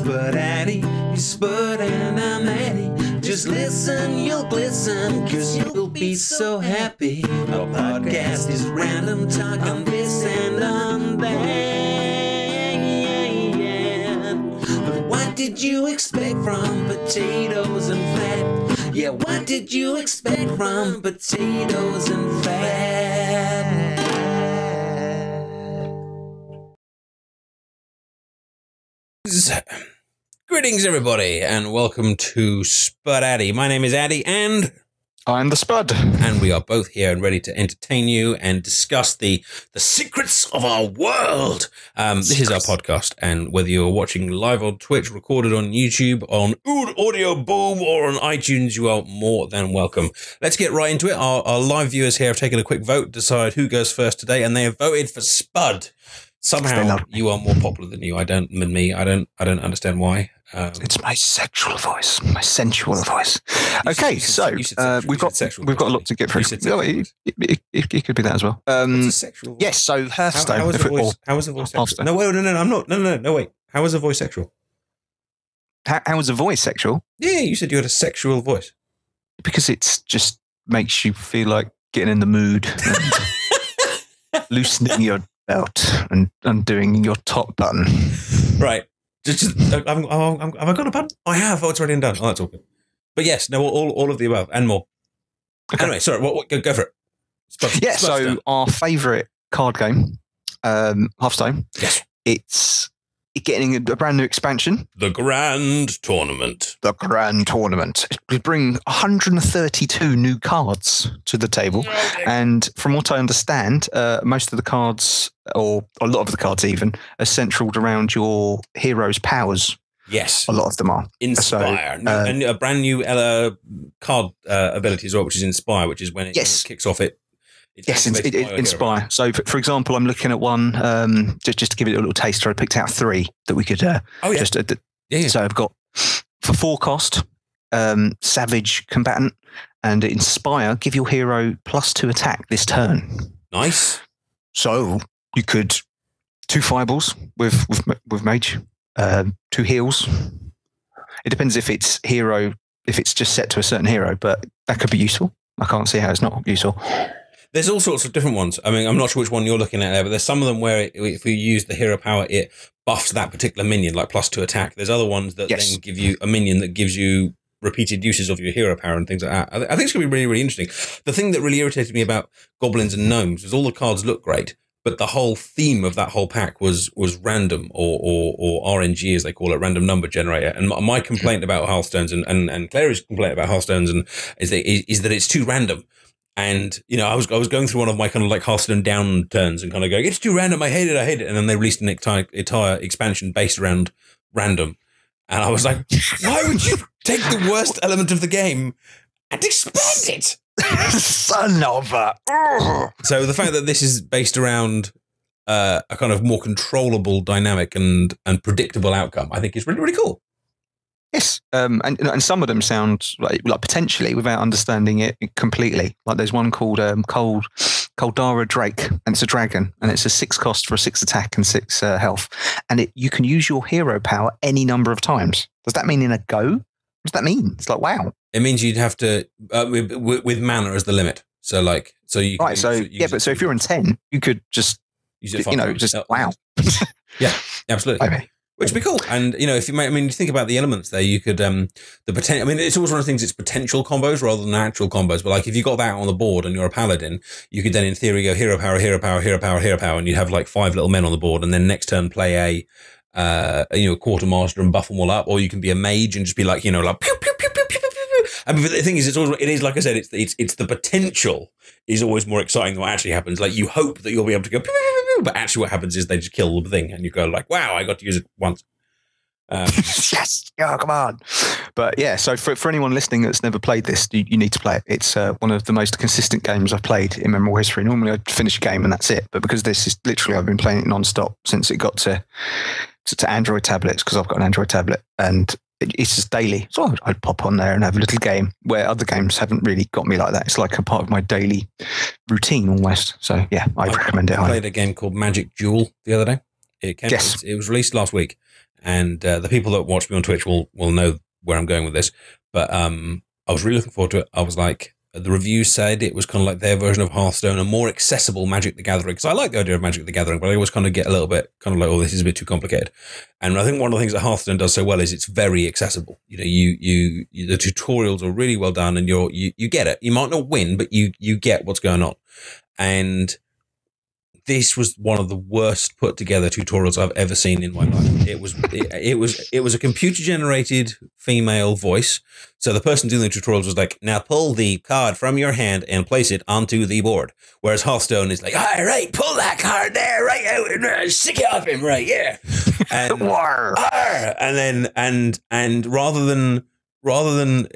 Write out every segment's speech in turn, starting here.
SpudAdi, you Spud and I'm Addy. Just listen, you'll glisten, cause you'll be so happy. Our podcast is random talk on this and on that. But what did you expect from potatoes and fat? Yeah, what did you expect from potatoes and fat? Greetings, everybody, and welcome to SpudAdi. My name is Addy, and I'm the Spud, and we are both here and ready to entertain you and discuss the secrets of our world. This is our podcast, and whether you're watching live on Twitch, recorded on YouTube, on Audio Boom, or on iTunes, you are more than welcome. Let's get right into it. Our live viewers here have taken a quick vote, decide who goes first today, and they have voted for Spud. Somehow you are more popular than you. I don't understand why. It's my sexual voice, my sensual voice. Okay, so we've got a lot to get through. It could be that as well. Sexual voice? Yes. So Hearthstone. How is a voice sexual? No, wait, no. I'm not. No, wait. How is a voice sexual? How is a voice sexual? Yeah, you said you had a sexual voice. Because it's just makes you feel like getting in the mood, and loosening your belt and undoing your top button. Right. Have I got a button? I have. Oh, it's already done. Oh, that's all good. But yes, no, all of the above and more. Okay. Anyway, sorry. Go for it. So our favourite card game, Hearthstone. Yes. It's getting a brand new expansion. The Grand Tournament. We bring 132 new cards to the table. Okay. And from what I understand, most of the cards, or a lot of the cards even, are centraled around your hero's powers. Yes. A lot of them are. Inspire. And a brand new card ability as well, which is Inspire, which is when it kicks off it. Inspire. So, for example, I'm looking at one, just to give it a little taster, I picked out 3 that we could So I've got, for 4 cost, Savage Combatant, and Inspire, give your hero +2 attack this turn. Nice. So, you could 2 fireballs with Mage, 2 heals. It depends if it's just set to a certain hero, but that could be useful. I can't see how it's not useful. There's all sorts of different ones. I mean, I'm not sure which one you're looking at there, but there's some of them where if you use the hero power, it buffs that particular minion, like +2 attack. There's other ones that then give you a minion that gives you repeated uses of your hero power and things like that. I think it's going to be really, really interesting. The thing that really irritated me about goblins and gnomes was all the cards look great, but the whole theme of that whole pack was random or RNG, as they call it, random number generator. And my complaint about Hearthstones and Clary's complaint about Hearthstones is that it's too random. And, you know, I was going through one of my kind of like Hearthstone down turns and kind of going, it's too random. I hate it. And then they released an entire expansion based around random. And I was like, why would you take the worst element of the game and expand it? Son of a... So the fact that this is based around a kind of more controllable dynamic and predictable outcome, I think is really, really cool. Yes, and some of them sound like potentially without understanding it completely. Like there's one called Caldara Drake, and it's a dragon, and it's a 6 cost for a 6 attack and 6 health, and you can use your hero power any number of times. Does that mean in a go? What does that mean? It's like, wow. It means you'd have to with mana as the limit. So you right. So if you're in 10, you could just use it. Wow. Yeah, absolutely. Okay. Which would be cool. And, you know, you think about the elements there, you could, it's always one of the things, it's potential combos rather than actual combos. But like if you got that on the board and you're a paladin, you could then in theory go hero power, hero power, hero power, hero power, and you'd have like 5 little men on the board. And then next turn play a quartermaster and buff them all up. Or you can be a mage and just be like, you know, like pew, pew, pew, pew, pew, pew, pew. I mean, the thing is, it is like I said, it's the potential is always more exciting than what actually happens. Like you hope that you'll be able to go pew, pew, pew, pew, but actually what happens is they just kill the thing and you go like, wow, I got to use it once. Yes, come on. But yeah, so for anyone listening that's never played this, you need to play it. It's one of the most consistent games I've played in memorable history. Normally I'd finish a game and that's it, but because this is literally, I've been playing it non-stop since it got to Android tablets, because I've got an Android tablet, and it's just daily. So I'd pop on there and have a little game, where other games haven't really got me like that. It's like a part of my daily routine almost. So yeah, I recommend it. I played a game called Magic Duel the other day. It was released last week. and the people that watch me on Twitch will know where I'm going with this. But I was really looking forward to it. I was like, the reviews said it was kind of like their version of Hearthstone, a more accessible Magic the Gathering. Because I like the idea of Magic the Gathering, but I always kind of get a little bit kind of like, oh, this is a bit too complicated. And I think one of the things that Hearthstone does so well is it's very accessible. You know, you the tutorials are really well done, and you get it. You might not win, but you get what's going on. And this was one of the worst put together tutorials I've ever seen in my life. It was a computer generated female voice. So the person doing the tutorials was like, now pull the card from your hand and place it onto the board. Whereas Hearthstone is like, all right, pull that card there, right out, stick it up him, right, yeah. And, and rather than,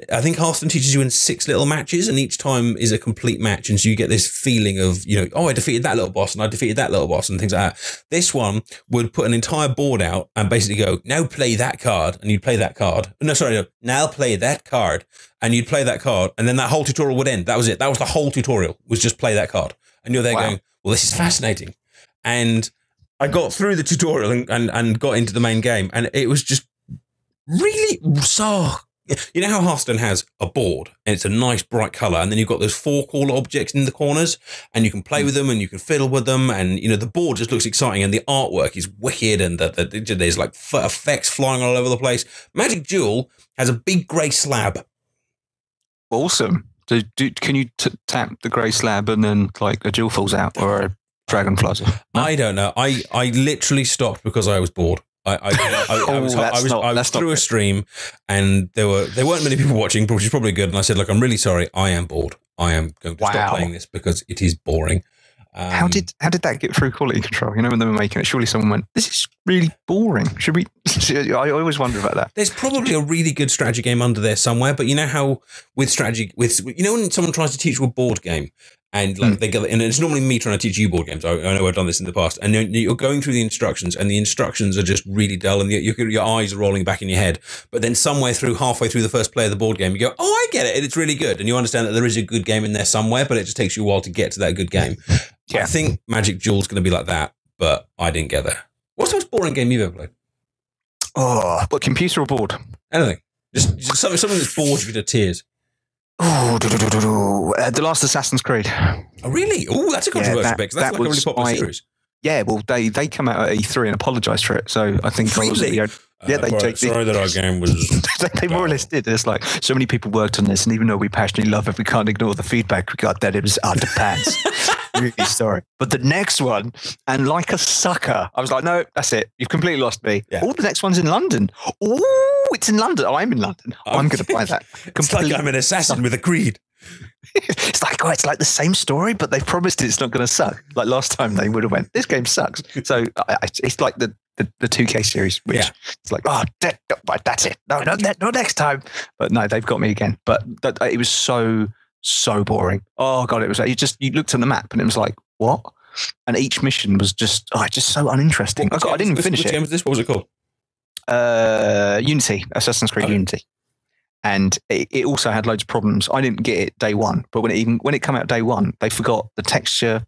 I think Hearthstone teaches you in 6 little matches, and each time is a complete match. And so you get this feeling of, you know, oh, I defeated that little boss and I defeated that little boss and things like that. This one would put an entire board out and basically go, now play that card, and you'd play that card. No, now play that card, and you'd play that card. And then that whole tutorial would end. That was it. That was the whole tutorial, was just play that card. And you're there going, well, this is fascinating. And I got through the tutorial and got into the main game, and it was just really so... You know how Hearthstone has a board and it's a nice bright color, and then you've got those 4 cool objects in the corners, and you can play with them and you can fiddle with them, and you know the board just looks exciting and the artwork is wicked, and there's like effects flying all over the place. Magic Duel has a big grey slab. Awesome. So can you tap the grey slab and then like a jewel falls out or a dragon flies off? No? I don't know. I literally stopped because I was bored. I was through a stream, and there weren't many people watching, which is probably good. And I said, look, I'm really sorry. I am bored. I am going to stop playing this because it is boring. How did that get through quality control? You know, when they were making it, surely someone went, this is really boring. Should we? I always wonder about that. There's probably a really good strategy game under there somewhere, but you know how with strategy, you know, when someone tries to teach you a board game, and like they get, and it's normally me trying to teach you board games. I know I've done this in the past, and you're going through the instructions, and the instructions are just really dull, and your eyes are rolling back in your head. But then halfway through the first play of the board game, you go, oh, I get it, and it's really good, and you understand that there is a good game in there somewhere, but it just takes you a while to get to that good game. Yeah. I think Magic Duel's going to be like that, but I didn't get there. What's the most boring game you've ever played? Oh, but computer or board? Anything. Just something that's bored you to tears. Oh, The Last Assassin's Creed. Oh, really? Oh, that's a controversial pick. That's like a really popular series. Yeah, well, they come out at E3 and apologised for it. So I think really? Sorry that our game was. They more or less did. It's like so many people worked on this, and even though we passionately love it, we can't ignore the feedback we got that it was underpants. Really sorry. But the next one, and like a sucker, I was like, no, that's it. You've completely lost me. Yeah. Oh, the next one's in London. Oh, it's in London. Oh, I'm in London. I'm going to buy that. It's like I'm an assassin with a creed. It's like the same story, but they've promised it's not going to suck. Like last time they would have went, this game sucks. So it's like the 2K series, which it's like, oh, that's it. No, not next time. But no, they've got me again. But it was so boring. Oh God, it was like you looked at the map and it was like, what? And each mission was just so uninteresting. I didn't even finish it. Which game was this? What was it called? Unity, Assassin's Creed Unity. And it also had loads of problems. I didn't get it day one, but when it came out day one, they forgot the texture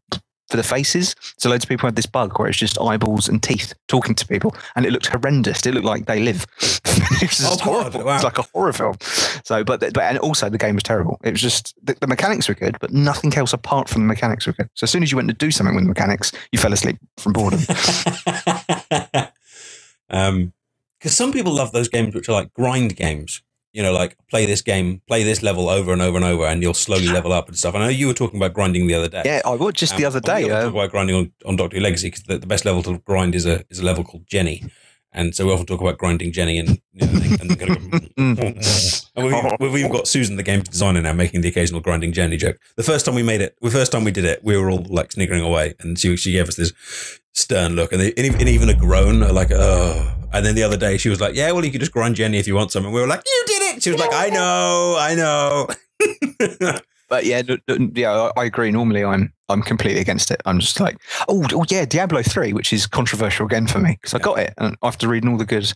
for the faces. So loads of people had this bug where it's just eyeballs and teeth talking to people, and it looked horrendous. It looked like They Live. It was just horrible. Wow. It was like a horror film. So, but and also the game was terrible. It was just the mechanics were good, but nothing else apart from the mechanics were good. So as soon as you went to do something with the mechanics, you fell asleep from boredom. Because some people love those games which are like grind games. You know, like play this game, play this level over and over and over, and you'll slowly level up and stuff. I know you were talking about grinding the other day. Yeah, I would the other day. We talk about grinding on Doctor Who Legacy, because the best level to grind is a level called Jenny, and so we often talk about grinding Jenny, and we've even got Susan, the game designer, now making the occasional grinding Jenny joke. The first time we did it, we were all like sniggering away, and she gave us this stern look, and even a groan, like, oh. And then the other day she was like, yeah, well, you could just grind Jenny if you want some. And we were like, you did it. She was like, I know. But yeah, I agree. Normally I'm completely against it. I'm just like, oh yeah, Diablo 3, which is controversial again for me, because I got it, and after reading all the good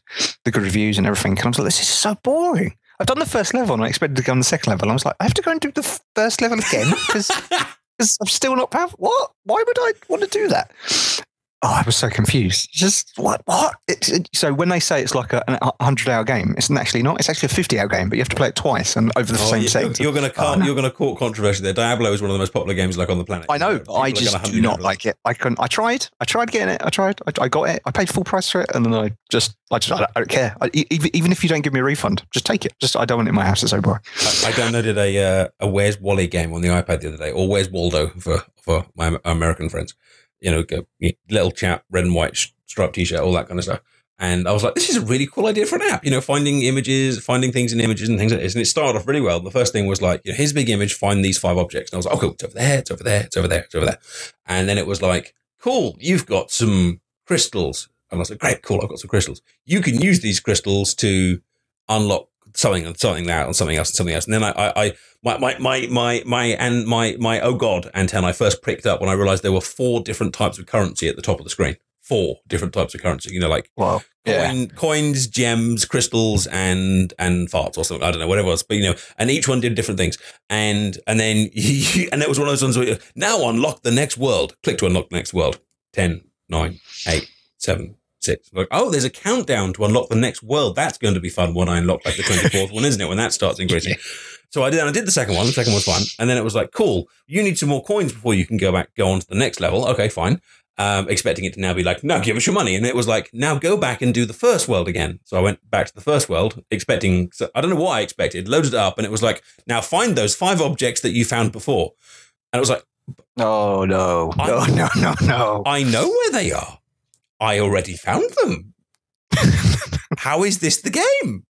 reviews and everything, and I was like, this is so boring. I've done the first level and I expected to go on the second level. I was like, I have to go and do the first level again because I'm still not powerful. What? Why would I want to do that? I was so confused. Just what? So when they say it's like a 100-hour game, it's actually not. It's actually a 50-hour game, but you have to play it twice and over the same sector. You're going to court controversy there. Diablo is one of the most popular games like on the planet. I know. I just do not like it. I tried getting it. I got it. I paid full price for it, and then I don't care. Even if you don't give me a refund, just take it. I don't want it in my house. It's so boring. I downloaded a Where's Wally game on the iPad the other day, or Where's Waldo for my American friends. Little chap, red and white striped t-shirt, all that kind of stuff. And I was like, this is a really cool idea for an app, finding things in images and things like this. And it started off really well. The first thing was like, here's a big image, find these 5 objects. And I was like, oh, cool, it's over there, it's over there, it's over there, it's over there. And then it was like, cool, you've got some crystals. And I was like, great, cool, I've got some crystals. You can use these crystals to unlock something and something that and something else and something else. And then my oh god antenna I first pricked up when I realized there were 4 different types of currency at the top of the screen. 4 different types of currency, coins, gems, crystals, and farts or something. I don't know, whatever it was, but and each one did different things. And then and it was one of those ones where now unlock the next world. Click to unlock the next world. 10, 9, 8, 7, 6. Like, oh, there's a countdown to unlock the next world. That's going to be fun when I unlock like the 24th one, isn't it? When that starts increasing. So I did the second one. The second was fun. And then it was like, cool, you need some more coins before you can go on to the next level. Okay, fine. Expecting it to now be like, no, give us your money. And it was like, now go back and do the first world again. So I went back to the first world expecting, I don't know what I expected, loaded it up. And it was like, now find those 5 objects that you found before. And it was like, oh, no. I know where they are. I already found them. How is this the game?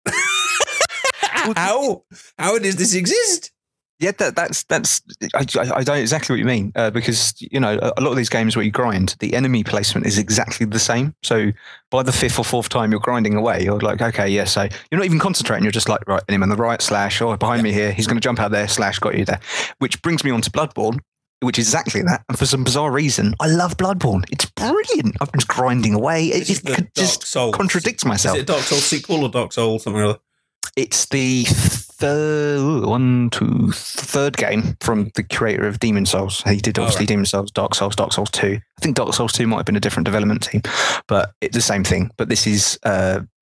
How does this exist? Yeah, that's. I don't exactly what you mean because a lot of these games where you grind, the enemy placement is exactly the same. So by the 5th or 4th time you're grinding away, you're like, okay, yeah. So you're not even concentrating. You're just like, right, enemy on the right, slash, or behind me here. He's going to jump out there, slash, got you there. Which brings me on to Bloodborne, which is exactly that. And for some bizarre reason, I love Bloodborne. It's brilliant. I've been just grinding away. It just contradicts myself. Is it a Dark Souls sequel or Dark Souls something or other? It's the third game from the creator of Demon Souls. He did obviously Demon Souls, Dark Souls 2. I think Dark Souls 2 might have been a different development team, but it's the same thing. But this is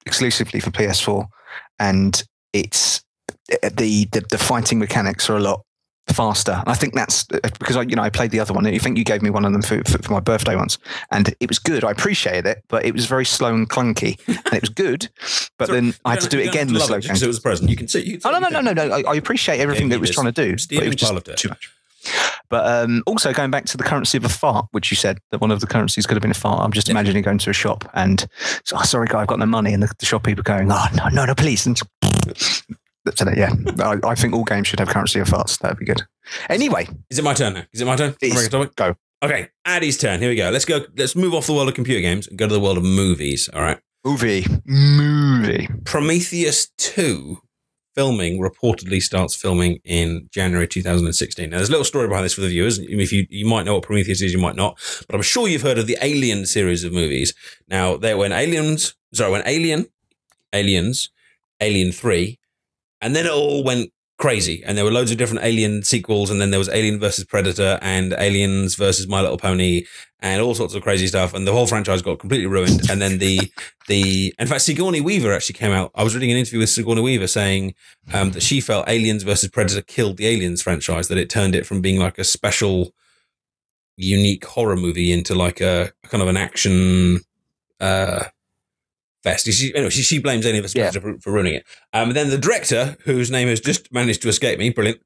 exclusively for PS4, and it's the fighting mechanics are a lot faster. And I think that's because I played the other one. I think you gave me one of them for my birthday once, and it was good. I appreciated it, but it was very slow and clunky, and it was good. But then I had to do it again. The slow because it was a present. You can see. No. I appreciate everything that it was trying to do, but it was just too much. But also going back to the currency of a fart, which you said that one of the currencies could have been a fart. I'm just imagining going to a shop and, sorry, guy, I've got no money, and the shop people going, oh no, please. And yeah, I think all games should have currency of farts. That'd be good. Anyway, is it my turn now? Is it my turn? Go. Okay, Addy's turn. Here we go. Let's go. Let's move off the world of computer games and go to the world of movies. All right. Movie. Prometheus 2 reportedly starts filming in January 2016. Now, there's a little story behind this for the viewers. If you might know what Prometheus is, you might not, but I'm sure you've heard of the Alien series of movies. Now, when Alien, Alien 3. And then it all went crazy. And there were loads of different Alien sequels. And then there was Alien versus Predator and Aliens versus My Little Pony and all sorts of crazy stuff. And the whole franchise got completely ruined. And then in fact, Sigourney Weaver actually came out. I was reading an interview with Sigourney Weaver saying that she felt Aliens versus Predator killed the Aliens franchise, that it turned it from being like a special, unique horror movie into like a kind of an action, fest. She blames any of us for ruining it. And then the director, whose name has just managed to escape me, brilliant,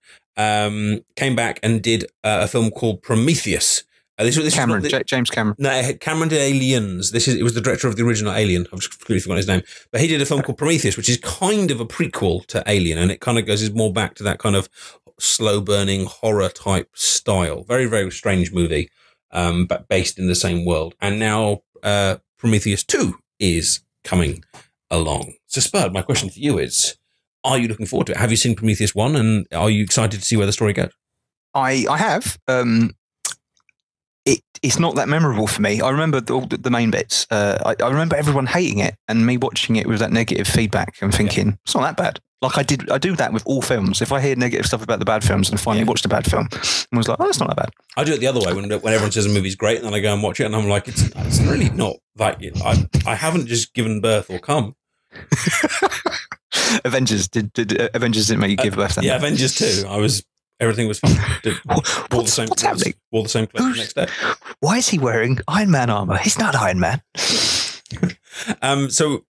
came back and did a film called Prometheus. James Cameron. No, Cameron did Aliens. It was the director of the original Alien. I've just completely forgotten his name. But he did a film called Prometheus, which is kind of a prequel to Alien, and it kind of goes more back to that kind of slow-burning horror type style. Very, very strange movie, but based in the same world. And now Prometheus 2 is coming along. So, Spud, my question to you is, are you looking forward to it? Have you seen Prometheus 1, and are you excited to see where the story goes? I have. it's not that memorable for me. I remember all the main bits. I remember everyone hating it and me watching it with that negative feedback and thinking, it's not that bad. Like I do that with all films. If I hear negative stuff about the bad films and finally watched a bad film and was like, oh, it's not that bad. I do it the other way when everyone says a movie's great and then I go and watch it and I'm like, it's really not that. I haven't just given birth or come. Avengers Avengers didn't make you give birth then? Yeah, Avengers 2. Everything was fine. What's happening? Wore the same clothes the next day. Why is he wearing Iron Man armor? He's not Iron Man. So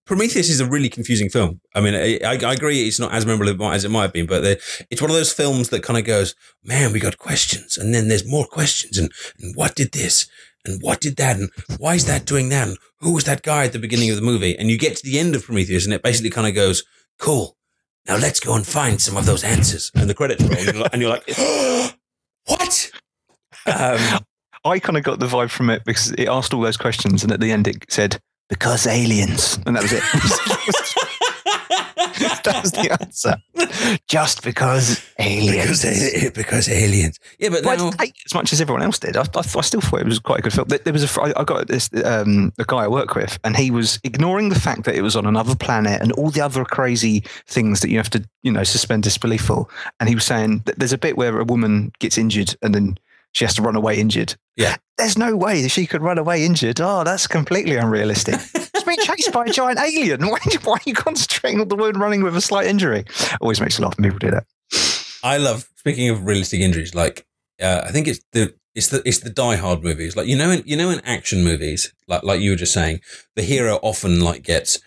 Prometheus is a really confusing film. I mean, I agree it's not as memorable as it might have been, but it's one of those films that kind of goes, man, we got questions, and then there's more questions, and what did this, and what did that, and why is that doing that, and who was that guy at the beginning of the movie? And you get to the end of Prometheus, and it basically kind of goes, cool, now let's go and find some of those answers. And the credits roll, and you're like, what? I kind of got the vibe from it because it asked all those questions, and at the end it said, because aliens. And that was it. That was the answer. Just because aliens. Because aliens. Yeah, but now, as much as everyone else did, I still thought it was quite a good film. There was I got this a guy I work with, and he was ignoring the fact that it was on another planet and all the other crazy things that you have to, suspend disbelief for. And he was saying that there's a bit where a woman gets injured and then she has to run away injured. Yeah. There's no way that she could run away injured. Oh, that's completely unrealistic. She's being chased by a giant alien. Why are you concentrating on the woman running with a slight injury? Always makes me laugh when people do that. I love, speaking of realistic injuries, like I think it's the Die Hard movies. Like in action movies, like you were just saying, the hero often gets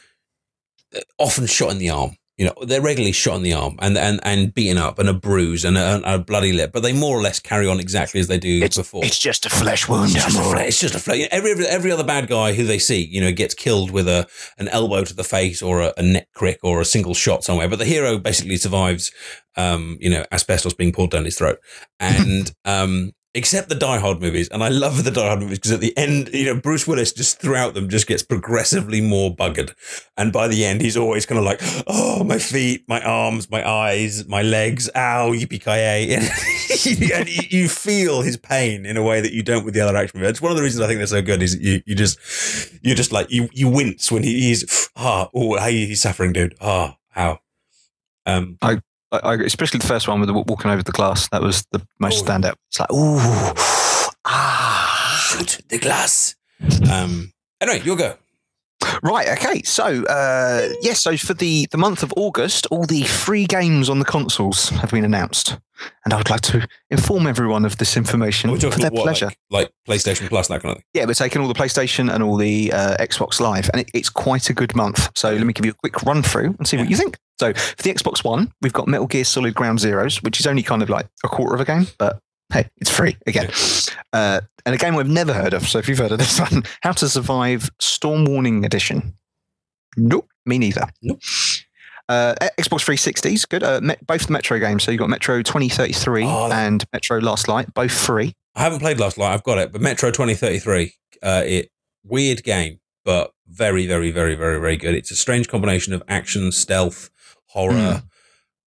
shot in the arm. They're regularly shot in the arm and beaten up and a bruise and a bloody lip, but they more or less carry on exactly as they do before. It's just a flesh wound. It's just a flesh. Every other bad guy who they see, gets killed with an elbow to the face or a neck crick or a single shot somewhere. But the hero basically survives, asbestos being poured down his throat. And, except the Die Hard movies. And I love the Die Hard movies because at the end, Bruce Willis just throughout them just gets progressively more buggered. And by the end, he's always kind of like, oh, my feet, my arms, my eyes, my legs, ow, yippee-ki-yay. And you feel his pain in a way that you don't with the other action movies. It's one of the reasons I think they're so good is you just like, you wince when he's suffering, dude. How? I especially the first one with the walking over the glass. That was the most standout. It's like, shoot the glass. Anyway, you'll go. Right, okay. So, so for the month of August, all the free games on the consoles have been announced. And I would like to inform everyone of this information for their pleasure. Like PlayStation Plus, that kind of thing? Yeah, we're taking all the PlayStation and all the Xbox Live, and it's quite a good month. So let me give you a quick run through and see what you think. So for the Xbox One, we've got Metal Gear Solid Ground Zeroes, which is only kind of like a quarter of a game, but hey, it's free again. And a game I've never heard of. So if you've heard of this one, How to Survive Storm Warning Edition. Nope, me neither. Nope. Xbox 360's good. Both the Metro games. So you've got Metro 2033 and Metro Last Light, both free. I haven't played Last Light. I've got it. But Metro 2033, weird game, but very, very, very, very, very good. It's a strange combination of action, stealth, horror,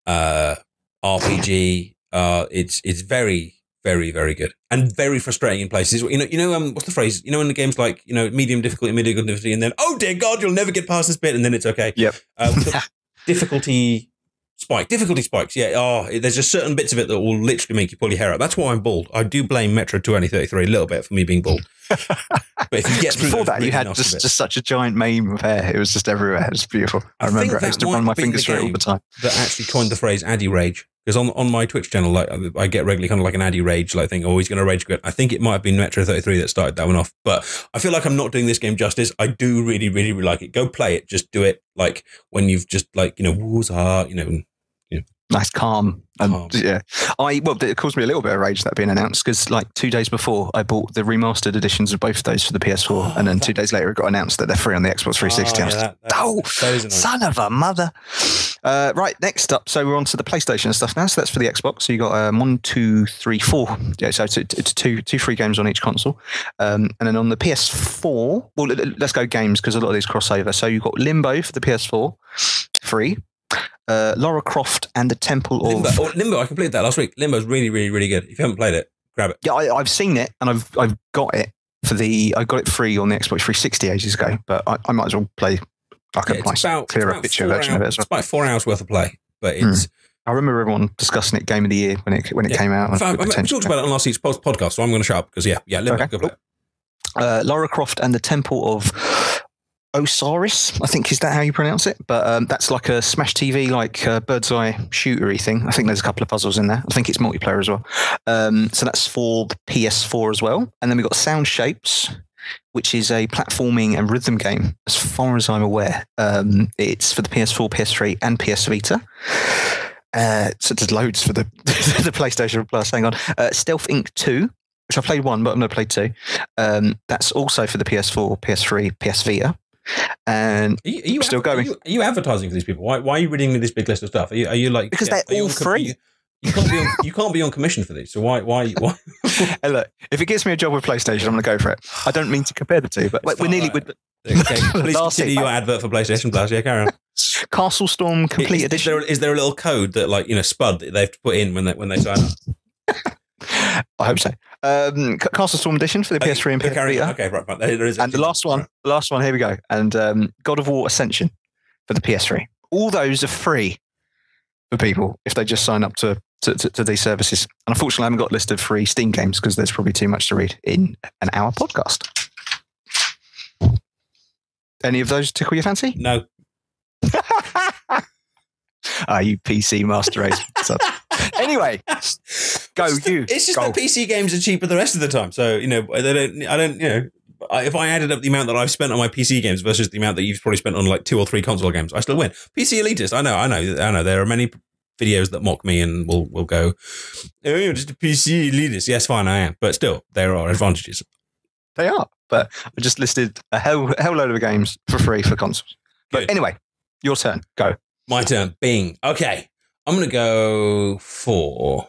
RPG. It's very, very, very good and very frustrating in places. What's the phrase? In the games like, medium difficulty, medium difficulty, and then, oh dear God, you'll never get past this bit, and then it's okay. Yep. Difficulty spikes. Yeah. There's just certain bits of it that will literally make you pull your hair out. That's why I'm bald. I do blame Metro 2033 a little bit for me being bald. But if you get through before that, you had just such a giant mane of hair. It was just everywhere. It was beautiful. I remember I used to run my fingers through it all the time. That actually coined the phrase Addy Rage. Because on my Twitch channel, I get regularly kind of like an Addy Rage thing. Oh, he's going to rage quit. I think it might have been Metro 33 that started that one off. But I feel like I'm not doing this game justice. I do really, really, really like it. Go play it. Just do it like when you've just woozah, nice, calm. Yeah. It caused me a little bit of rage that being announced because 2 days before I bought the remastered editions of both of those for the PS4 and then 2 days later it got announced that they're free on the Xbox 360. Son of a mother. Right, next up. So we're on to the PlayStation and stuff now. So that's for the Xbox. So you got 1, 2, 3, 4. Yeah, so it's two free games on each console. And then on the PS4, well, let's go games because a lot of these cross over. So you've got Limbo for the PS4, free. Lara Croft and the Temple of... Limbo, I completed that last week. Limbo's really, really, really good. If you haven't played it, grab it. Yeah, I've seen it and I've got it I got it free on the Xbox 360 ages ago, but I might as well play like a nice clearer picture version of it. It's about 4 hours worth of play, but it's. I remember everyone discussing it Game of the Year when it came out. We talked about it on last week's podcast, so I'm going to shut up because let me go play it. Lara Croft and the Temple of Osiris, I think is that how you pronounce it? But that's like a Smash TV, like bird's eye shootery thing. I think there's a couple of puzzles in there. I think it's multiplayer as well. So that's for the PS4 as well. And then we've got Sound Shapes, which is a platforming and rhythm game, as far as I'm aware. It's for the PS4, PS3, and PS Vita. So there's loads for the the PlayStation Plus. Hang on. Stealth Inc. 2, which I played 1, but I've never played 2. That's also for the PS4, PS3, PS Vita. And are you still going? Are you advertising for these people? Why are you reading me this big list of stuff? Are you like because they're all free? You can't be on commission for these. So why? Hey, look, if it gets me a job with PlayStation, I'm going to go for it. I don't mean to compare the two, but we're nearly with. Okay, please continue your advert for PlayStation Plus. Yeah, carry on. Castle Storm Complete Edition. Is there a little code that, like, Spud, that they have to put in when they sign up? I hope so. Castle Storm Edition for the PS3 and PS Vita. Okay, right. There is. And the last one. Here we go. And God of War Ascension for the PS3. All those are free for people if they just sign up to these services. And unfortunately, I haven't got a list of free Steam games because there's probably too much to read in an hour podcast. Any of those tickle your fancy? No. You PC master race. Anyway, it's just that PC games are cheaper the rest of the time. So, if I added up the amount that I've spent on my PC games versus the amount that you've probably spent on like 2 or 3 console games, I still win. PC elitist. I know. There are many videos that mock me and will go, oh, you're just a PC elitist. Yes, fine, I am. But still, there are advantages. They are. But I just listed a hell load of games for free for consoles. But anyway, your turn. Go. My turn. Bing. Okay. I'm going to go for...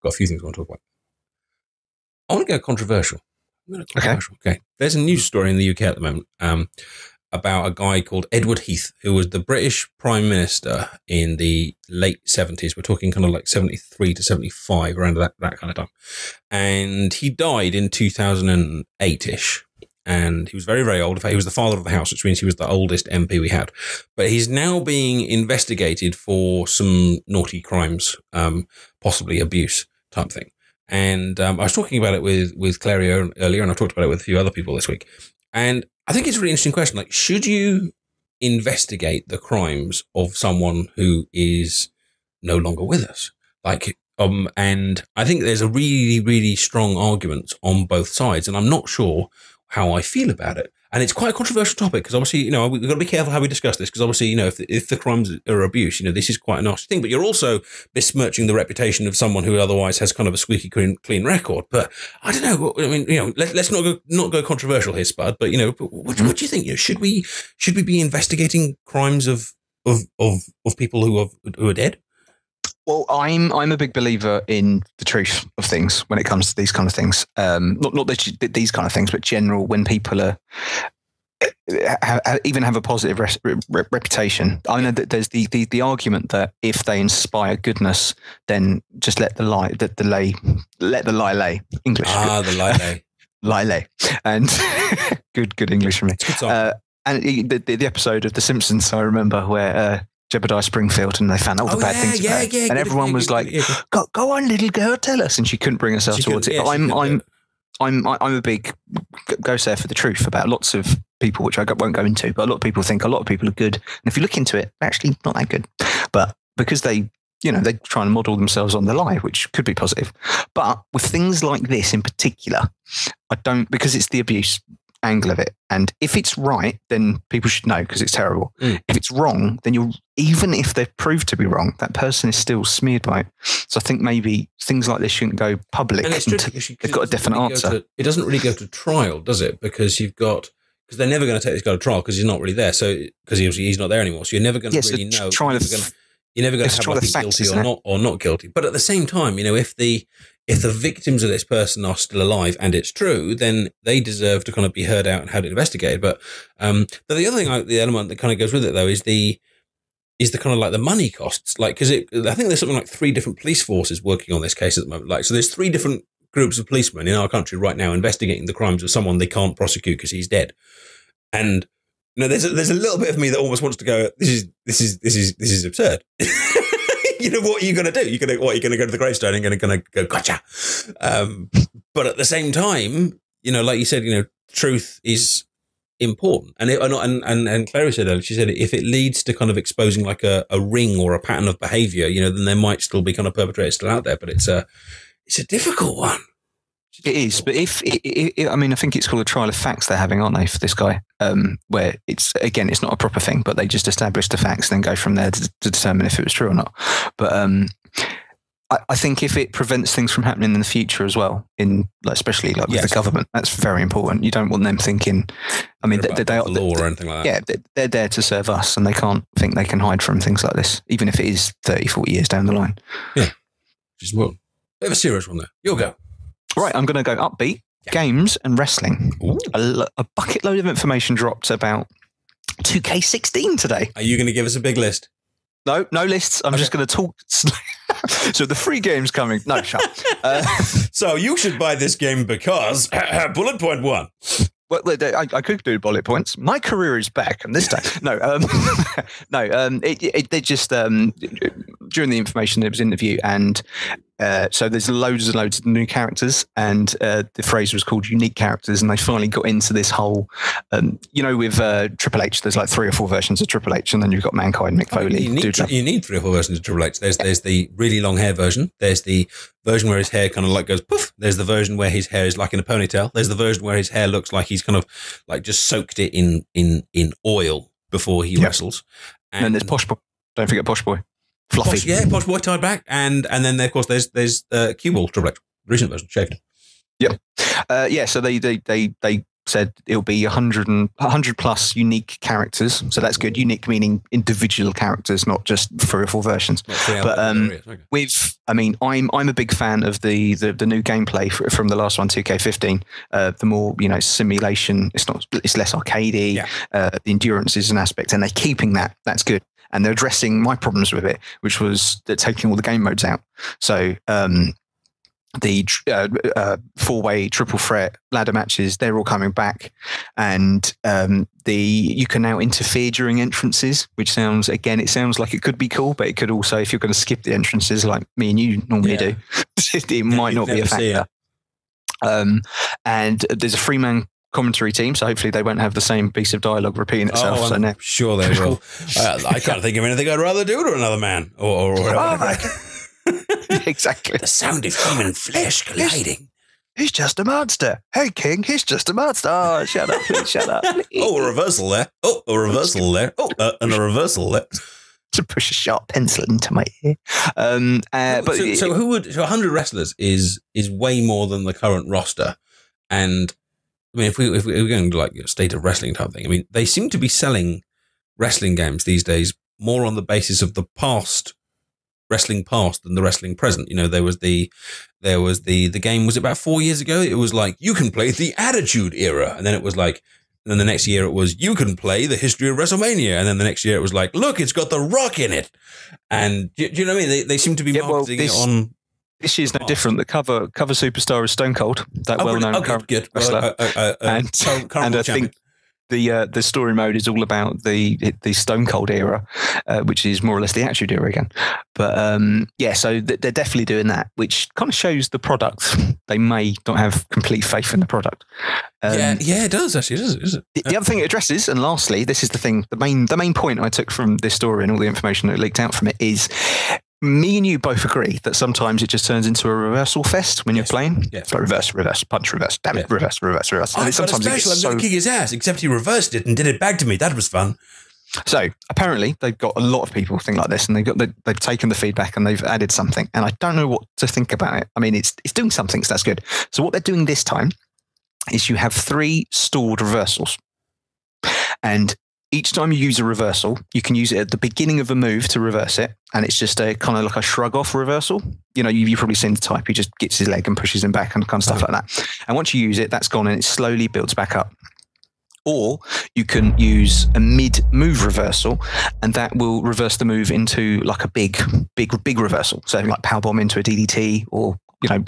Got a few things I want to talk about. I want to go controversial. Okay. There's a news story in the UK at the moment about a guy called Edward Heath, who was the British Prime Minister in the late 70s. We're talking kind of like 73 to 75, around that kind of time. And he died in 2008-ish. And he was very, very old. In fact, he was the father of the house, which means he was the oldest MP we had. But he's now being investigated for some naughty crimes, possibly abuse type thing. And I was talking about it with Clary earlier, and I've talked about it with a few other people this week. And I think it's a really interesting question. Like, should you investigate the crimes of someone who is no longer with us? And I think there's a really, really strong argument on both sides, and I'm not sure how I feel about it. And it's quite a controversial topic because obviously, we've got to be careful how we discuss this because obviously, if the crimes are abuse, this is quite a nasty thing, but you're also besmirching the reputation of someone who otherwise has kind of a squeaky clean record. But I don't know. I mean, let's not go controversial here, Spud, but what do you think? Should we be investigating crimes of people who are dead? Well, I'm a big believer in the truth of things when it comes to these kind of things. Not these kind of things, but general when people are even have a positive reputation. I know that there's the argument that if they inspire goodness, then just let the lie lay. English. The lie lay. Lie lay. And good English from me. And the episode of The Simpsons, I remember where. Jebediah Springfield, and they found all the bad things about it. And everyone was like, "Go on, little girl, tell us." And she couldn't bring herself towards it. But I'm a big go there for the truth about lots of people, which I won't go into. But a lot of people think a lot of people are good, and if you look into it, they're actually not that good. But because they try and model themselves on the lie, which could be positive. But with things like this in particular, I don't, because it's the abuse angle of it. And if it's right, then people should know because it's terrible. If it's wrong, then even if they're proved to be wrong, that person is still smeared by it. So I think maybe things like this shouldn't go public. And it's tricky because they've got a definite answer. It doesn't really go to trial, does it? Because they're never going to take this guy to trial because he's not really there. So because he's not there anymore. So you're never going to really know. You're never going to have like guilty or not guilty. But at the same time, if the victims of this person are still alive and it's true, then they deserve to kind of be heard out and had it investigated. But the other thing, the element that kind of goes with it though, is the kind of like the money costs. Like, because I think there's something like 3 different police forces working on this case at the moment. Like, so there's 3 different groups of policemen in our country right now investigating the crimes of someone they can't prosecute because he's dead. And there's a little bit of me that almost wants to go, this is absurd. What are you going to do? Are you going to go to the gravestone and going to go, gotcha. But at the same time, like you said, truth is important. And Clary said earlier, she said, if it leads to kind of exposing like a ring or a pattern of behavior, then there might still be kind of perpetrators still out there, but it's a difficult one. It is, but I think it's called a trial of facts they're having, aren't they, for this guy? Where it's not a proper thing, but they just establish the facts, then go from there to determine if it was true or not. But I think if it prevents things from happening in the future as well, especially with the government, that's very important. You don't want them thinking. I mean, they the law or anything like that. Yeah, they're there to serve us, and they can't think they can hide from things like this, even if it is 30, 40 years down the line. Yeah, just bit of a serious one there. You'll go. Right, I'm going to go upbeat, games and wrestling. A bucket load of information dropped about 2K16 today. Are you going to give us a big list? No lists. I'm just going to talk. So the free game's coming. No, shut up. So you should buy this game because bullet point 1. Well, I could do bullet points. My career is back, and this time, they just during the information there was an interview, and so there's loads and loads of new characters, and the phrase was called unique characters, and they finally got into this whole, with Triple H, there's like 3 or 4 versions of Triple H, and then you've got Mankind, Mick Foley. You need 3 or 4 versions of Triple H. There's the really long hair version. There's the version where his hair kind of like goes poof. There's the version where his hair is like in a ponytail. There's the version where his hair looks like he's kind of like just soaked it in oil before he wrestles. And then there's Posh Boy. Don't forget Posh Boy. Fluffy. Posh Boy tied back. And then of course there's Cue Ball Triple H, recent version, shaved. Yep. So they said it'll be 100 plus unique characters. So that's good. Unique meaning individual characters, not just 3 or 4 versions. But I'm a big fan of the new gameplay from the last one, 2K15. The more simulation. It's less arcadey. Yeah. The endurance is an aspect, and they're keeping that. That's good. And they're addressing my problems with it, which was they're taking all the game modes out. So the 4-way triple threat ladder matches, they're all coming back, and you can now interfere during entrances, which sounds like it could be cool, but it could also, if you're going to skip the entrances like me and you normally do, it might not be a factor. And there's a 3-man commentary team, so hopefully they won't have the same piece of dialogue repeating itself. I'm sure they will. I can't think of anything I'd rather do to another man or exactly. The sound of human flesh colliding. He's just a monster. Hey, King, he's just a monster. Oh, shut up, please, shut up. Please. Oh, a reversal there. Oh, a reversal there. Oh, and a reversal there. To push a sharp pencil into my ear. So 100 wrestlers is way more than the current roster. And I mean, if we're going to like a state of wrestling type thing, I mean, they seem to be selling wrestling games these days more on the basis of the wrestling past than the wrestling present. There was the game, was it about 4 years ago? It was like, you can play the Attitude Era. And then it was like, and then the next year it was, you can play the history of WrestleMania. And then the next year it was like, look, it's got The Rock in it. And do you know what I mean? They seem to be marketing it on. This year's no different. The cover superstar is Stone Cold, that well-known current wrestler. And I think the story mode is all about the Stone Cold era, which is more or less the Attitude Era again. But so they're definitely doing that, which kind of shows the product. They may not have complete faith in the product. It does actually. Does it? The other thing it addresses, and lastly, this is the thing, the main point I took from this story and all the information that leaked out from it is, me and you both agree that sometimes it just turns into a reversal fest when you're playing. Yeah. So reverse, punch, reverse, damn it, reverse. And sometimes I'm going to kick his ass, except he reversed it and did it back to me. That was fun. So apparently they've got a lot of people think like this, and they've taken the feedback and they've added something. And I don't know what to think about it. I mean, it's doing something, so that's good. So what they're doing this time is you have 3 stored reversals. And each time you use a reversal, you can use it at the beginning of a move to reverse it. And it's just a kind of like a shrug off reversal. You've probably seen the type. He just gets his leg and pushes him back and kind of stuff like that. And once you use it, that's gone and it slowly builds back up. Or you can use a mid-move reversal, and that will reverse the move into like a big reversal. So like powerbomb into a DDT or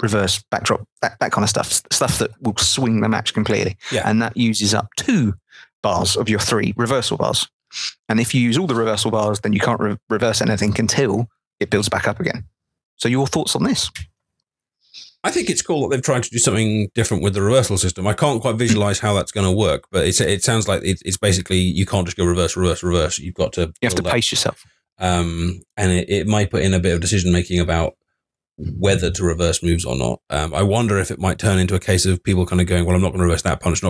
reverse, backdrop, that kind of stuff that will swing the match completely. Yeah. And that uses up 2 bars of your 3 reversal bars. And if you use all the reversal bars, then you can't reverse anything until it builds back up again. So your thoughts on this? I think it's cool that they've tried to do something different with the reversal system. I can't quite visualize how that's going to work, but it sounds like it's basically you can't just go reverse. You have to pace yourself. And it might put in a bit of decision making about whether to reverse moves or not. I wonder if it might turn into a case of people kind of going, well, I'm not going to reverse that punch,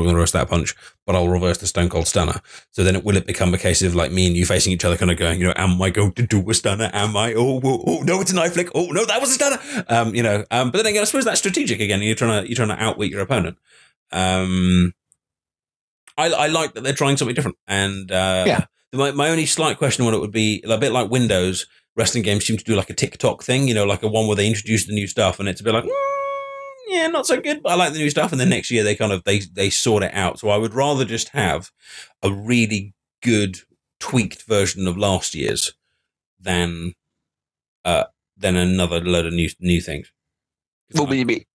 but I'll reverse the Stone Cold Stunner. So then will it become a case of like me and you facing each other kind of going, am I going to do a stunner? Am I? Oh, no, it's a knife flick. Oh, no, that was a stunner. But then again, I suppose that's strategic again. You're trying to outwit your opponent. I like that they're trying something different. And my only slight question on it would be a bit like Windows. Wrestling games seem to do like a TikTok thing, like a one where they introduce the new stuff and it's a bit like, yeah, not so good, but I like the new stuff. And then next year they sort it out. So I would rather just have a really good tweaked version of last year's than another load of new things. Well, the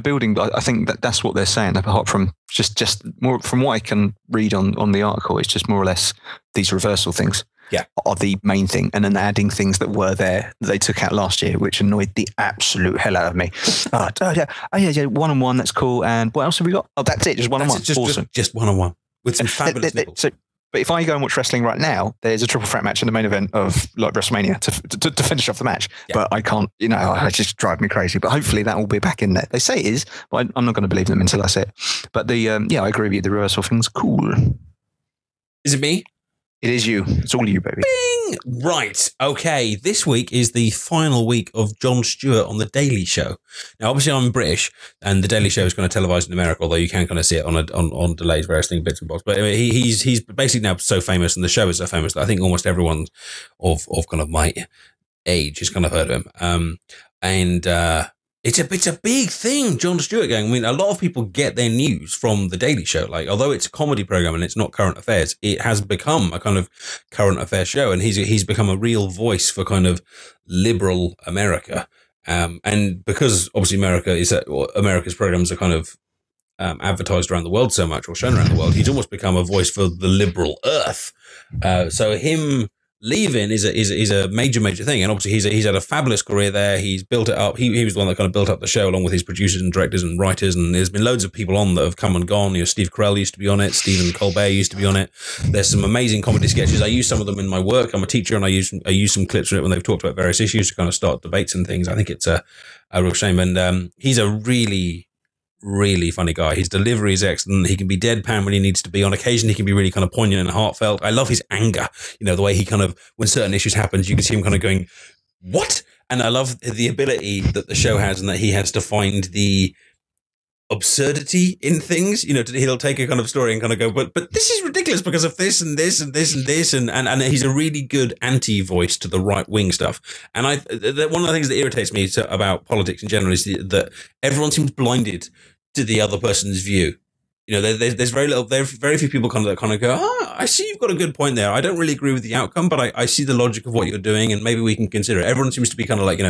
building, I think that's what they're saying, apart from just more from what I can read on the article, it's just more or less these reversal things. Yeah, are the main thing, and then adding things that were there that they took out last year, which annoyed the absolute hell out of me. Oh yeah, 1-on-1, that's cool. And what else have we got? Oh, that's it, just 1-on-1. Awesome, just 1-on-1 with some fabulous nipples. But if I go and watch wrestling right now, there's a triple threat match in the main event of like WrestleMania to finish off the match. Yeah. But I can't, it just drives me crazy. But hopefully that will be back in there. They say it is, but I'm not going to believe them until I see it. But I agree with you. The reversal thing's cool. Is it me? It is you. It's all you, baby. Bing! Right. Okay. This week is the final week of Jon Stewart on The Daily Show. Now, obviously, I'm British, and The Daily Show is kind of televised in America, although you can kind of see it on delays, various things, bits and bobs. But anyway, he's basically now so famous, and the show is so famous that I think almost everyone of kind of my age has kind of heard of him. It's a big thing, Jon Stewart going. I mean, a lot of people get their news from The Daily Show. Like, although it's a comedy program and it's not current affairs, it has become a kind of current affairs show, and he's become a real voice for kind of liberal America. And because obviously America's programs are kind of advertised around the world so much or shown around the world, he's almost become a voice for the liberal earth. So him leaving is a major thing, and obviously he's had a fabulous career there. He's built it up. He was the one that kind of built up the show along with his producers and directors and writers. And there's been loads of people on that have come and gone. Steve Carell used to be on it. Stephen Colbert used to be on it. There's some amazing comedy sketches. I use some of them in my work. I'm a teacher, and I use some clips from it when they've talked about various issues to kind of start debates and things. I think it's a real shame. And he's a really funny guy. His delivery is excellent. He can be deadpan when he needs to be. On occasion, he can be really kind of poignant and heartfelt. I love his anger. The way he kind of, when certain issues happen, you can see him kind of going, what? And I love the ability that the show has, and that he has to find the absurdity in things. He'll take a kind of story and kind of go, but this is ridiculous because of this and this and this and this. And he's a really good anti-voice to the right-wing stuff. And one of the things that irritates me about politics in general is that everyone seems blinded to the other person's view. There's very few people kind of go, I see you've got a good point there. I don't really agree with the outcome, but I see the logic of what you're doing, and maybe we can consider it. Everyone seems to be kind of like,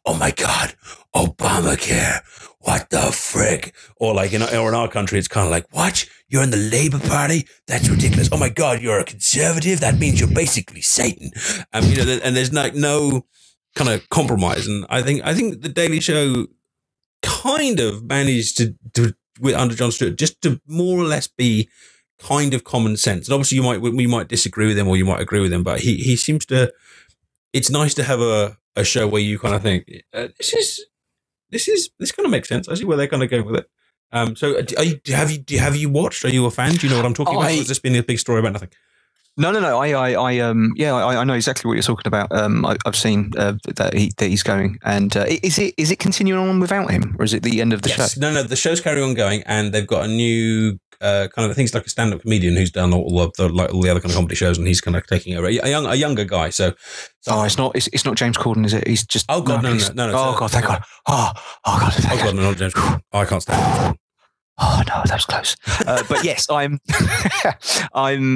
oh my God, Obamacare, what the frick? Or like, or in our country, it's kind of like, what? You're in the Labour Party? That's ridiculous. Oh my God, you're a conservative? That means you're basically Satan. And there's like no kind of compromise. And I think the Daily Show kind of managed to under Jon Stewart just to more or less be kind of common sense. And obviously we might disagree with him or you might agree with him, but he seems to, it's nice to have a show where you kind of think, this kind of makes sense. I see where they're kind of going with it. So have you watched? Are you a fan? Do you know what I'm talking about? Or has this been a big story about nothing? No. I know exactly what you're talking about. I've seen that he's going, and is it continuing on without him, or is it the end of the show? No, the show's carrying on going, and they've got a new kind of, I think it's like a stand-up comedian who's done all the other kind of comedy shows, and he's kind of taking over a younger guy. So it's not James Corden, is it? He's just no. Oh God, thank God. Oh God, thank God. No, not James Corden. I can't stand him. Oh no, that was close. But yes, I'm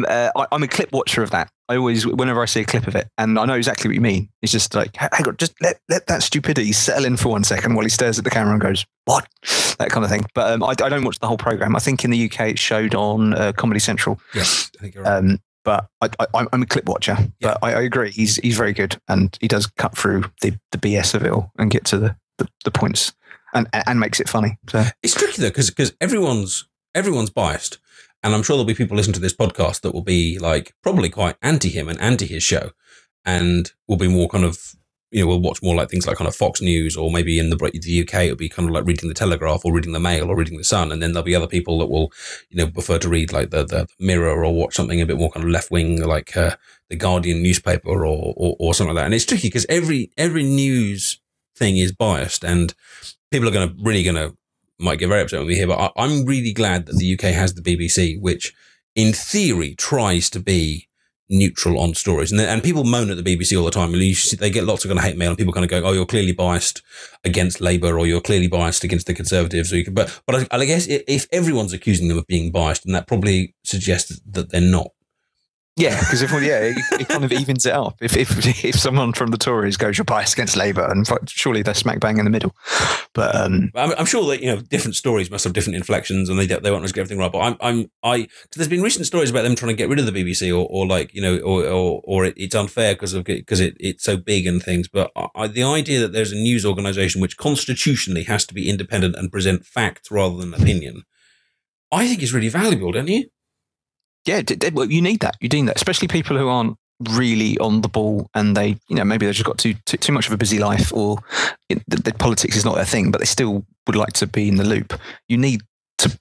a clip watcher of that. I always, whenever I see a clip of it, and I know exactly what you mean. It's just like, hang on, just let that stupidity settle in for 1 second while he stares at the camera and goes, "What?" That kind of thing. But I don't watch the whole program. I think in the UK it showed on Comedy Central. Yes, I think you're right. But I'm a clip watcher. Yeah. But I agree, he's very good, and he does cut through the BS of it all and get to the points. And makes it funny. So it's tricky though, because everyone's biased, and I'm sure there'll be people listening to this podcast that will be like probably quite anti him and anti his show, and will be more kind of, you know, we'll watch more like things like kind of Fox News, or maybe in the UK it'll be kind of like reading the Telegraph or reading the Mail or reading the Sun, and then there'll be other people that will, you know, prefer to read like the Mirror or watch something a bit more kind of left wing, like the Guardian newspaper or something like that. And it's tricky because every news thing is biased, and people are might get very upset with me here, but I'm really glad that the UK has the BBC, which in theory tries to be neutral on stories. And people moan at the BBC all the time. They get lots of kind of hate mail, and people kind of go, "Oh, you're clearly biased against Labour, or you're clearly biased against the Conservatives." But I guess if everyone's accusing them of being biased, then that probably suggests that they're not. Yeah, because it kind of evens it up. If someone from the Tories goes, "You're biased against Labour," and surely they're smack bang in the middle. But I'm sure that, you know, different stories must have different inflections, and they won't always get everything right. But because there's been recent stories about them trying to get rid of the BBC, or like, you know, or it's unfair because it's so big and things. But the idea that there's a news organisation which constitutionally has to be independent and present facts rather than opinion, I think is really valuable, don't you? Yeah, well, you need that. You need that, especially people who aren't really on the ball, and they, you know, maybe they've just got too much of a busy life, or the politics is not their thing, but they still would like to be in the loop. You need to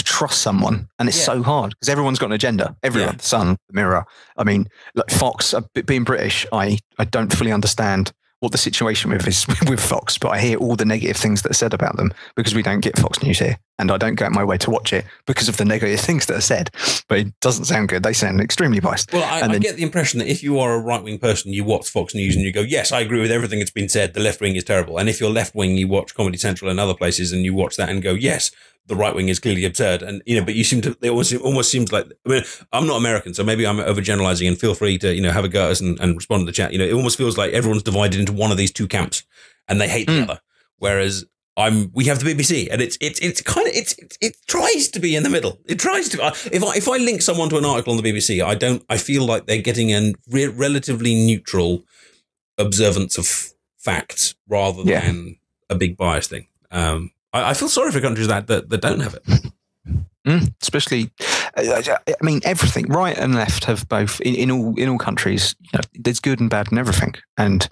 trust someone, and it's so hard because everyone's got an agenda. Everyone, the Sun, the Mirror. I mean, like Fox. Being British, I don't fully understand what the situation is with Fox, but I hear all the negative things that are said about them because we don't get Fox News here, and I don't go out my way to watch it because of the negative things that are said. But it doesn't sound good. They sound extremely biased. Well, I get the impression that if you are a right-wing person, you watch Fox News and you go, "Yes, I agree with everything that's been said. The left wing is terrible." And if you're left-wing, you watch Comedy Central and other places and you watch that and go, "Yes, the right wing is clearly absurd." And, you know, but it almost seems like, I mean, I'm not American, so maybe I'm overgeneralizing, and feel free to, you know, have a go at us and respond to the chat. You know, it almost feels like everyone's divided into one of these two camps and they hate the other. Whereas we have the BBC, and it tries to be in the middle. It tries to, if I link someone to an article on the BBC, I feel like they're getting a relatively neutral observance of facts rather than a big bias thing. I feel sorry for countries that don't have it. Especially, I mean, everything, right and left have both in all countries. You know, there's good and bad in everything, and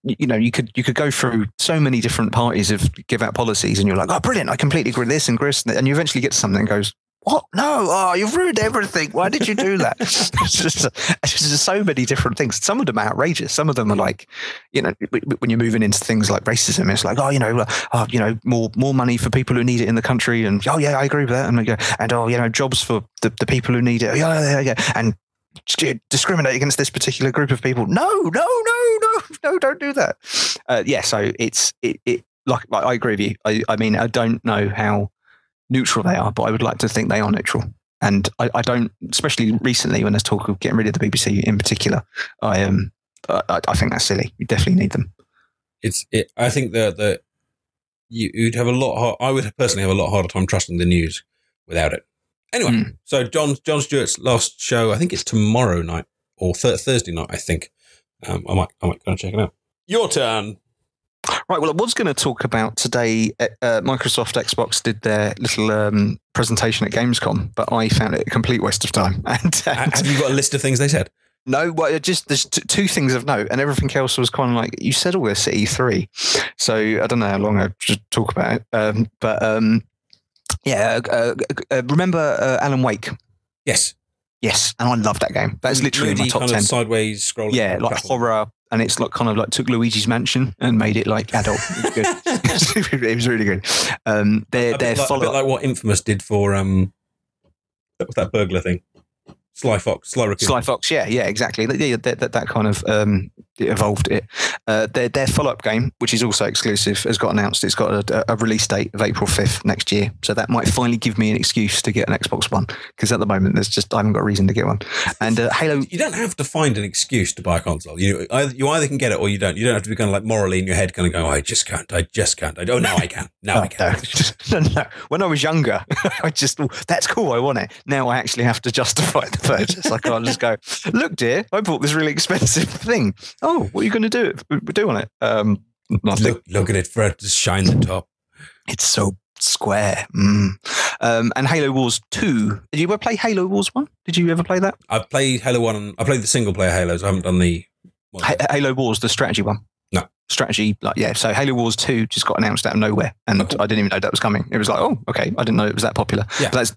you know, you could go through so many different parties of give out policies, and you're like, "Oh, brilliant! I completely agree with this and Chris," and you eventually get to something that goes, "What? No! Oh, you've ruined everything. Why did you do that?" It's just so many different things. Some of them are outrageous. Some of them are like, you know, when you're moving into things like racism, it's like, more money for people who need it in the country, and I agree with that, and jobs for the people who need it, and discriminate against this particular group of people. No, don't do that. So it's like I agree with you. I mean, I don't know how neutral they are, but I would like to think they are neutral. And I don't, especially recently when there's talk of getting rid of the BBC in particular, I think that's silly. You definitely need them. I think that you'd have I would personally have a lot harder time trusting the news without it. Anyway, so Jon Stewart's last show, I think it's tomorrow night or Thursday night, I think. I might go and check it out. Your turn. Right, well, I was going to talk about today, Microsoft Xbox did their little presentation at Gamescom, but I found it a complete waste of time. And have you got a list of things they said? No, well, there's two things of note, and everything else was kind of like, you said all this at E3, so I don't know how long I should talk about it. Remember Alan Wake? Yes, and I love that game. That's literally my top 10. Sideways scrolling. Yeah, like platform. Horror, and it's like kind of like took Luigi's Mansion and made it like adult. It was good. It was really good. They're a bit like what Infamous did for that burglar thing. Sly Fox, yeah, exactly. That kind of evolved it. Their follow-up game, which is also exclusive, has got announced. It's got a release date of April 5th next year. So that might finally give me an excuse to get an Xbox One, because at the moment I haven't got a reason to get one. And Halo, you don't have to find an excuse to buy a console. You either can get it or you don't. You don't have to be kind of like morally in your head, kind of go, I just can't. I can. I can. No. When I was younger, I just that's cool. I want it. Now I actually have to justify the purchase. I can't just go, look, dear, I bought this really expensive thing. Oh, what are you going to do on it? Nothing. Look at it, Fred. Just shine the top. It's so square. And Halo Wars 2. Did you ever play Halo Wars 1? Did you ever play that? I've played Halo 1. I played the single player Halos. I haven't done the Halo Wars, the strategy one. No. Strategy, so Halo Wars 2 just got announced out of nowhere, and I didn't even know that was coming. It was like, oh, okay, I didn't know it was that popular. Yeah. But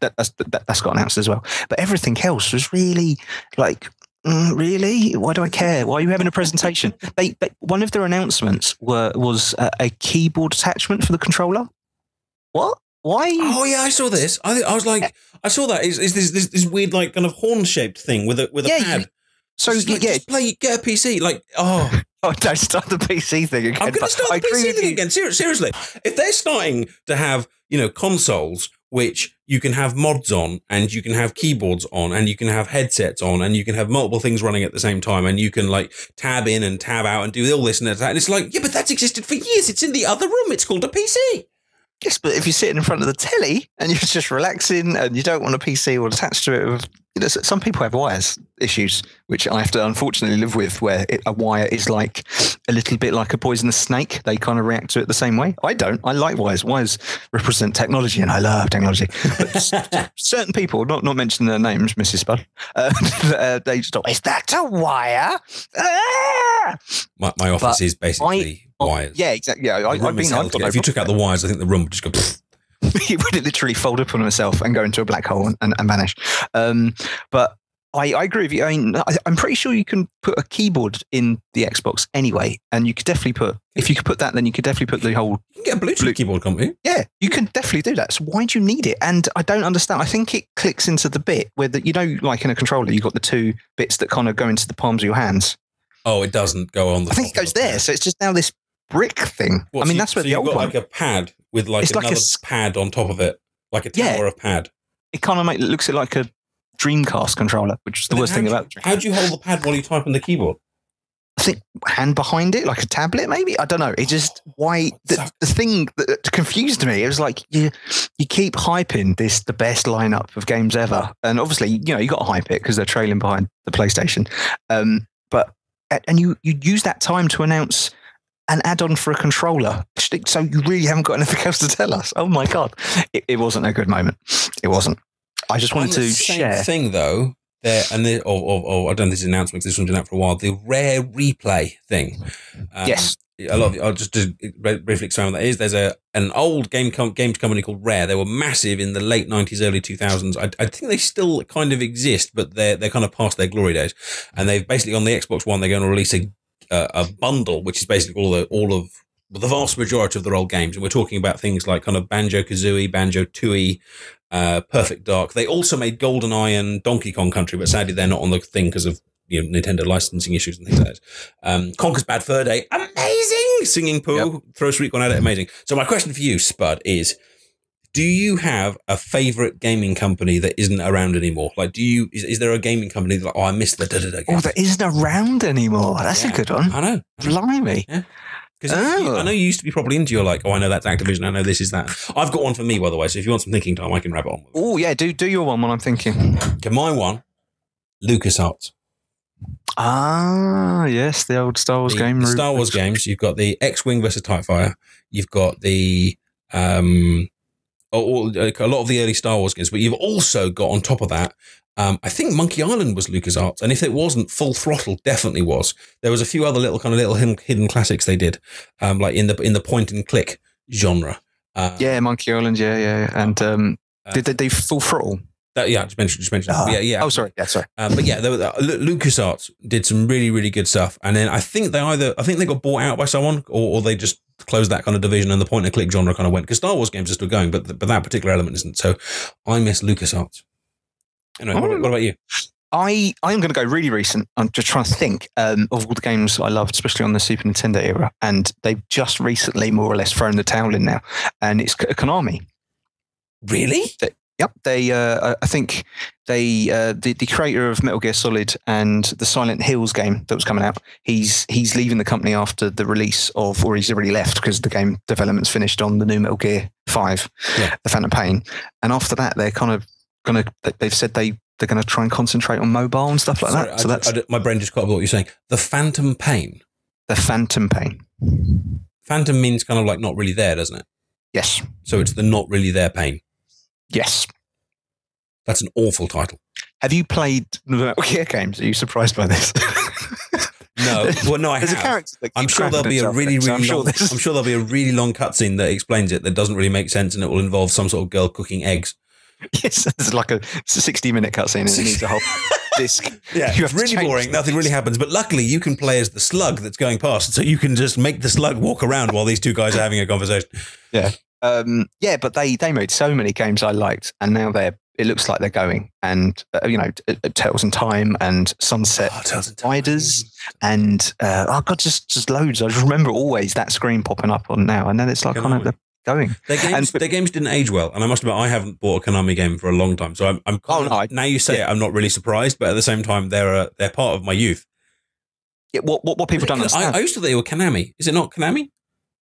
that's got announced as well. But everything else was really like, really? Why do I care? Why are you having a presentation? One of their announcements was a keyboard attachment for the controller. What? Why? Oh yeah, I saw this. I was like, I saw that. Is this weird like kind of horn shaped thing with a pad? So get a PC. Like, don't start the PC thing again. I'm going to start the PC thing again. Seriously, if they're starting to have consoles which you can have mods on, and you can have keyboards on, and you can have headsets on, and you can have multiple things running at the same time, and you can like tab in and tab out and do all this and that, and it's like, yeah, but that's existed for years. It's in the other room. It's called a PC. Yes, but if you're sitting in front of the telly and you're just relaxing and you don't want a PC or attached to it, some people have wires issues, which I have to unfortunately live with, where a wire is like a little bit like a poisonous snake. They kind of react to it the same way. I don't. I like wires. Wires represent technology, and I love technology. But certain people, not mentioning their names, Mrs. Spud, they just go, is that a wire? Ah! My office is basically wires. Yeah, exactly. Yeah, I've been. If you took out the wires, I think the room would just go. It would literally fold up on itself and go into a black hole and vanish. But I agree with you. I mean, I'm pretty sure you can put a keyboard in the Xbox anyway, and you could definitely if you could put that, then you could definitely put the whole. You can get a Bluetooth keyboard, can't you? Yeah, you can definitely do that. So why do you need it? And I don't understand. I think it clicks into the bit where like in a controller, you've got the two bits that kind of go into the palms of your hands. Oh, it doesn't go on. I think it goes there. So it's just now this brick thing. Well, I mean, that's where the old one. Like a pad with like another pad on top of it, like a tower of pad. It kind of looks like a Dreamcast controller, which is the worst thing about it. How do you hold the pad while you type on the keyboard? I think hand behind it, like a tablet, maybe. I don't know. It just the thing that confused me. It was like you keep hyping the best lineup of games ever, and obviously you got to hype it because they're trailing behind the PlayStation. But you use that time to announce an add-on for a controller. So you really haven't got anything else to tell us. Oh my God. It wasn't a good moment. It wasn't. I just wanted to share. Same thing though, I don't know this announcement, because this one's been out for a while, the Rare Replay thing. Yes. I'll just briefly explain what that is. There's an old games company called Rare. They were massive in the late 90s, early 2000s. I think they still kind of exist, but they're kind of past their glory days. And they've basically, on the Xbox One, they're going to release a bundle, which is basically all of the vast majority of their old games. And we're talking about things like kind of Banjo-Kazooie, Banjo-Tooie, Perfect Dark. They also made GoldenEye and Donkey Kong Country, but sadly they're not on the thing because of Nintendo licensing issues and things like that. Conker's Bad Fur Day, amazing! Singing Pooh, yep. Throw a Sweet One at it, amazing. So my question for you, Spud, is do you have a favorite gaming company that isn't around anymore? Like, is there a gaming company that, I missed the da-da-da game? Oh, that isn't around anymore. That's a good one. I know. Blimey. Yeah. Because I know you used to be probably into your like, I know that's Activision, I know this is that. I've got one for me, by the way, so if you want some thinking time, I can wrap it on. Oh, yeah, do your one while I'm thinking. Okay, my one, LucasArts. Ah, yes, the old Star Wars game. The Star Wars games. You've got the X-Wing versus TIE Fighter. You've got the a lot of the early Star Wars games, but you've also got on top of that, I think Monkey Island was LucasArts, and if it wasn't, Full Throttle definitely was. There was a few other little hidden classics they did, like in the point and click genre. Yeah, Monkey Island, yeah, and did they do Full Throttle? Just mentioned. Yeah. Oh, sorry. Yeah, sorry. But yeah, LucasArts did some really, really good stuff, and then I think they got bought out by someone, or they just closed that kind of division, and the point and click genre kind of went, because Star Wars games are still going, but that particular element isn't. So I miss LucasArts. Anyway, what about you? I'm going to go really recent. I'm just trying to think of all the games I loved, especially on the Super Nintendo era. And they've just recently more or less thrown the towel in now. And it's Konami. Really? Yep. I think the creator of Metal Gear Solid and the Silent Hills game that was coming out, he's leaving the company after the release of, or he's already left because the game development's finished on the new Metal Gear 5, The Phantom Pain. And after that, they're kind of they've said they're going to try and concentrate on mobile and stuff like that. So my brain just caught up with what you're saying. The Phantom Pain. The Phantom Pain. Phantom means kind of like not really there, doesn't it? Yes. So it's the not really there pain. Yes. That's an awful title. Have you played the Metal Gear games? Are you surprised by this? No. Well, no, I There's have. A character that I'm sure there'll be a really long cutscene that explains it that doesn't really make sense, and it will involve some sort of girl cooking eggs. Yes, it's like it's a 60-minute cutscene and it needs a whole disc. Yeah, it's really boring. Nothing really happens. But luckily, you can play as the slug that's going past, so you can just make the slug walk around while these two guys are having a conversation. Yeah. But they made so many games I liked, and now it looks like they're going. And, Tales in Time and Sunset Riders and, just loads. I just remember always that screen popping up on now. And then it's like kind of they're going. Their games didn't age well. And I must admit, I haven't bought a Konami game for a long time. So now you say it, I'm not really surprised. But at the same time, they're part of my youth. Yeah, what people don't understand. I used to think they were Konami. Is it not Konami?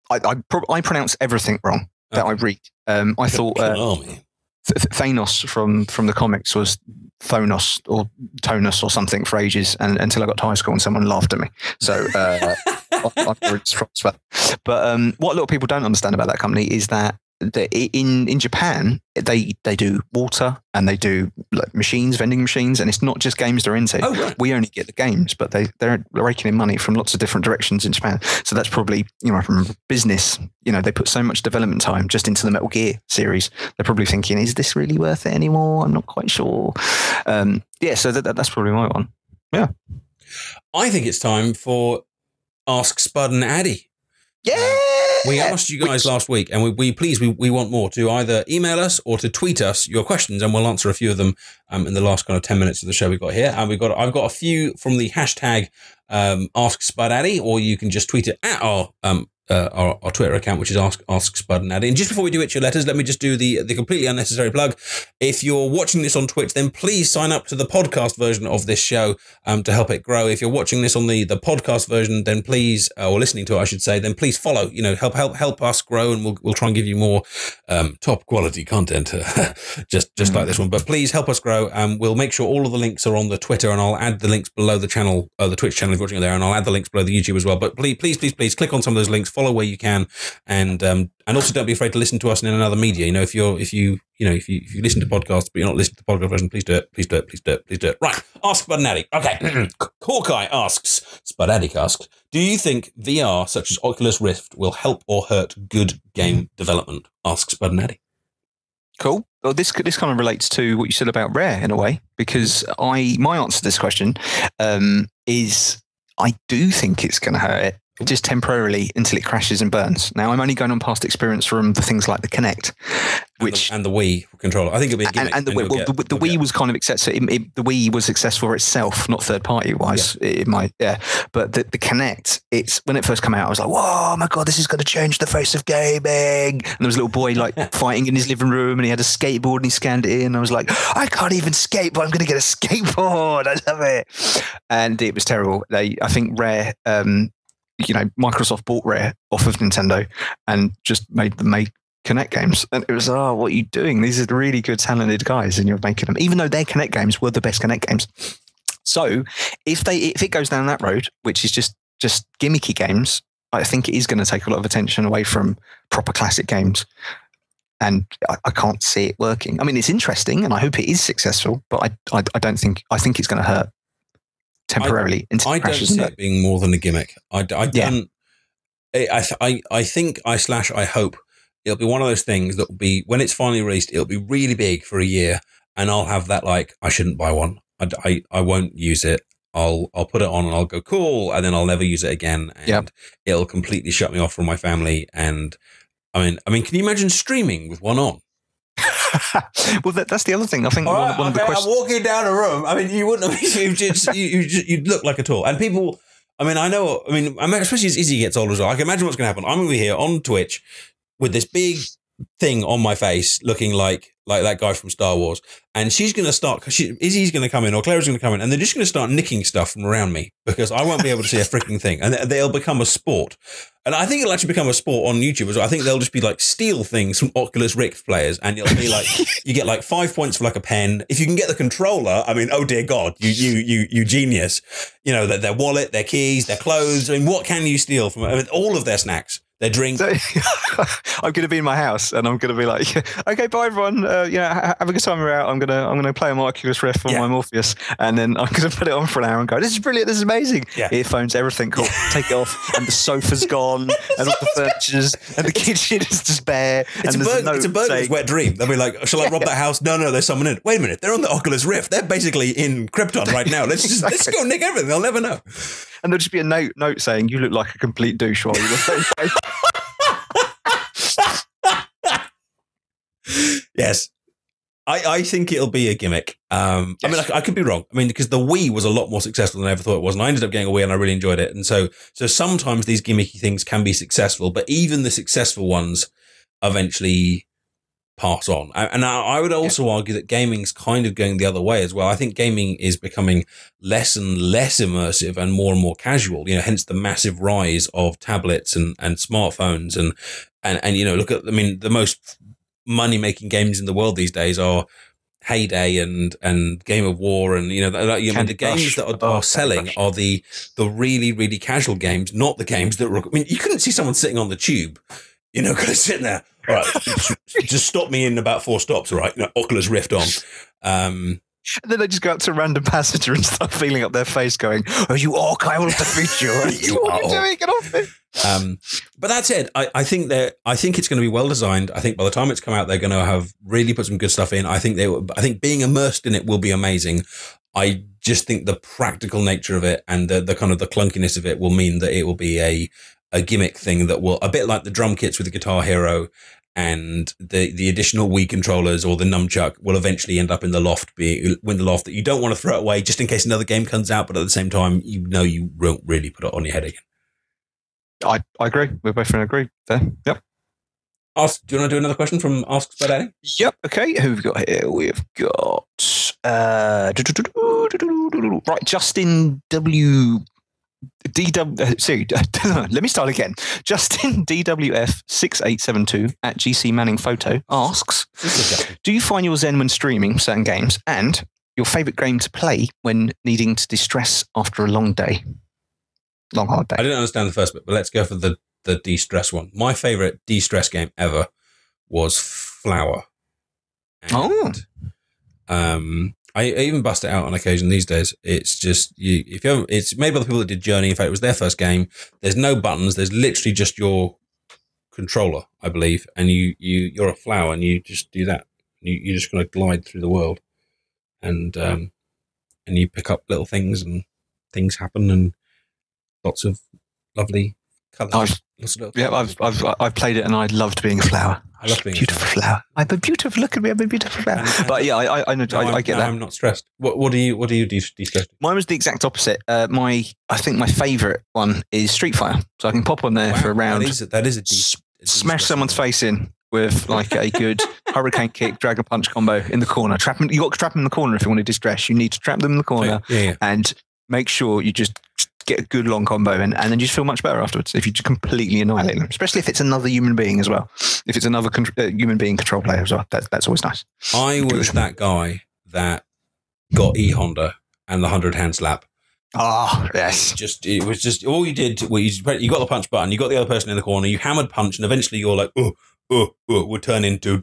I pronounce everything wrong that I read. I thought Thanos from the comics was Thonos or Tonus or something for ages, and until I got to high school and someone laughed at me. So I'm really surprised for that. But what a lot of people don't understand about that company is that in Japan they do water and they do like vending machines, and it's not just games they're into. Oh, right. We only get the games, but they're raking in money from lots of different directions in Japan. So that's probably, from business, they put so much development time just into the Metal Gear series. They're probably thinking, is this really worth it anymore? I'm not quite sure. So that's probably my one. Yeah. I think it's time for Ask Spud and Addy. Yeah. We asked you guys last week, and we want more, to either email us or to tweet us your questions, and we'll answer a few of them in the last kind of 10 minutes of the show we've got here. And I've got a few from the hashtag Ask SpudAdi, or you can just tweet it at our Twitter account, which is Ask Spud and Addy. And just before we do it, your letters, let me just do the completely unnecessary plug. If you're watching this on Twitch, then please sign up to the podcast version of this show to help it grow. If you're watching this on the podcast version, then please, or listening to it, I should say, then please follow. Help us grow, and we'll try and give you more top quality content, just like this one. But please help us grow. We'll make sure all of the links are on the Twitter, and I'll add the links below the channel, the Twitch channel if you're watching there, and I'll add the links below the YouTube as well. But please click on some of those links. Follow where you can, and also don't be afraid to listen to us in another media. If you listen to podcasts but you're not listening to the podcast version, please do it. Right, Ask Spud and Addy. Okay, Hawkeye asks, SpudAdi asks, do you think VR such as Oculus Rift will help or hurt good game development? Ask Spud and Addy. Cool. Well, this kind of relates to what you said about Rare in a way, because my answer to this question is I do think it's going to hurt it. Just temporarily until it crashes and burns. Now, I'm only going on past experience from the things like the Kinect, and the Wii controller. I think it'll be a gimmick. And the Wii was kind of successful. The Wii was successful for itself, not third party wise. Yeah. It might, yeah. But the Kinect, it's when it first came out, I was like, "Whoa, my god, this is going to change the face of gaming!" And there was a little boy like fighting in his living room, and he had a skateboard, and he scanned it in. I was like, "I can't even skate, but I'm going to get a skateboard. I love it!" And it was terrible. I think Rare. Microsoft bought Rare off of Nintendo and just made them make Kinect games. And it was, what are you doing? These are really good, talented guys, and you're making them, even though their Kinect games were the best Kinect games. So if it goes down that road, which is just gimmicky games, I think it is going to take a lot of attention away from proper classic games. And I can't see it working. I mean, it's interesting, and I hope it is successul, but I don't think, I think it's going to hurt temporarily. I don't see it being more than a gimmick. I don't. I think I hope it'll be one of those things that will be, when it's finally released, it'll be really big for a year, and I'll have that like, I shouldn't buy one. I won't use it. I'll put it on and I'll go cool, and then I'll never use it again, and it'll completely shut me off from my family. And I mean, can you imagine streaming with one on? Well, that's the other thing. I think one of the questions. I'm walking down a room. I mean, you wouldn't have. You'd look like a tool. And people. I mean, especially as Izzy gets older as well. I can imagine what's going to happen. I'm going to be here on Twitch with this big thing on my face, looking like that guy from Star Wars, and she's going to start. Izzy's going to come in, or Claire's going to come in, and they're just going to start nicking stuff from around me because I won't be able to see a freaking thing, and they'll become a sport. And I think it'll actually become a sport on YouTube as well. I think they'll just be like steal things from Oculus Rift players, and it'll be like you get like 5 points for like a pen if you can get the controller. I mean, oh dear God, you genius! You know their wallet, their keys, their clothes. I mean, what can you steal from all of their snacks? Their drink. So, I'm going to be in my house, and I'm going to be like, "Okay, bye everyone. Have a good time. We're out. I'm going to play on my Oculus Rift on my Morpheus, and then I'm going to put it on for an hour and go, this is brilliant. This is amazing. Yeah. Earphones, everything. Cool. Take it off, and the sofa's gone, and all the furniture's, and the kitchen is just bare. It's a burglar's wet dream. They'll be like, shall I rob that house? No, there's someone in it. Wait a minute, they're on the Oculus Rift. They're basically in Krypton right now. Let's go nick everything. They'll never know. And there'll just be a note saying, you look like a complete douche while you're playing. Yes. I think it'll be a gimmick. Yes. I mean, I could be wrong. I mean, because the Wii was a lot more successful than I ever thought it was, and I ended up getting a Wii and I really enjoyed it. And so sometimes these gimmicky things can be successful, but even the successful ones eventually pass on. And I would also argue that gaming's kind of going the other way as well. I think gaming is becoming less and less immersive and more casual, hence the massive rise of tablets and smartphones and look at, I mean, the most money-making games in the world these days are Heyday and Game of War, and the games that are selling are the really, really casual games, not the games that I mean, you couldn't see someone sitting on the tube, kind of sitting there. All right, just stop me in about 4 stops, all right? Oculus Rift on. And then they just go up to a random passenger and start feeling up their face going, oh, you orc, I will defeat you. What are you doing? Get off me. But that said, I think it's going to be well designed. I think by the time it's come out, they're going to have really put some good stuff in. I think being immersed in it will be amazing. I just think the practical nature of it and the kind of the clunkiness of it will mean that it will be a gimmick thing that will, a bit like the drum kits with the Guitar Hero and the additional Wii controllers or the nunchuck will eventually end up in the loft, that you don't want to throw it away just in case another game comes out, but at the same time, you won't really put it on your head again. I agree. We're both going to agree there. Yep. Do you want to do another question from Ask SpudAdi? Yep. Okay. Who have we got here? We've got right, Justin W. Let me start again. Justin DWF 6872 at GC Manning Photo asks, do you find your zen when streaming certain games, and your favourite game to play when needing to distress after a long day? Long, hard day. I didn't understand the first bit, but let's go for the de-stress one. My favourite de-stress game ever was Flower. And, I even bust it out on occasion these days. It's just it's made by the people that did Journey. In fact, it was their first game. There's no buttons. There's literally just your controller, I believe, and you're a flower, and you just do that. You just kind of glide through the world, and you pick up little things, and things happen, and lots of lovely colours. I've played it, and I loved being a flower. I love being beautiful a flower. I'm a beautiful. Look at me, I'm a beautiful flower. But yeah, I get that. I'm not stressed. What do you de-stress? Mine was the exact opposite. I think my favourite one is Street Fighter. So I can pop on there for a round. That is a smash someone's face in with like a good hurricane kick, dragon punch combo in the corner. Trap them. You got to trap them in the corner if you want to distress. You need to trap them in the corner and make sure you just get a good long combo and then you just feel much better afterwards if you just completely annihilate them, especially if it's another human being as well. If it's another human being control player as well, that's always nice. I was that guy that got E-Honda and the 100-hand slap. Oh, yes. It was just all you did. You got the punch button, you got the other person in the corner, you hammered punch, and eventually you're like, would turn into.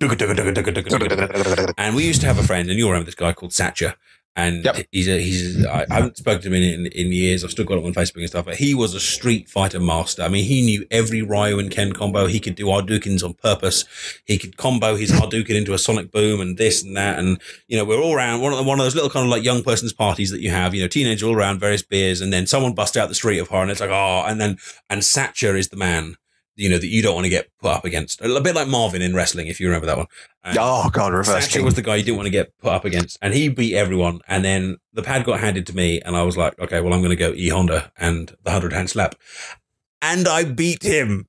And we used to have a friend, and you'll remember this guy called Satcher. And I haven't spoken to him in years. I've still got him on Facebook and stuff, but he was a Street Fighter master. I mean, he knew every Ryu and Ken combo. He could do Hadoukens on purpose. He could combo his Hadouken into a Sonic Boom and this and that. And, we're all around one of those little kind of like young person's parties that you have, teenagers all around various beers. And then someone busts out the Street of Horror and it's like, and Satcher is the man that you don't want to get put up against. A bit like Marvin in wrestling, if you remember that one. Oh God, reverse Thatcher was the guy you didn't want to get put up against, and he beat everyone. And then the pad got handed to me, and I was like, okay, well, I'm going to go E Honda and the 100-hand slap, and I beat him.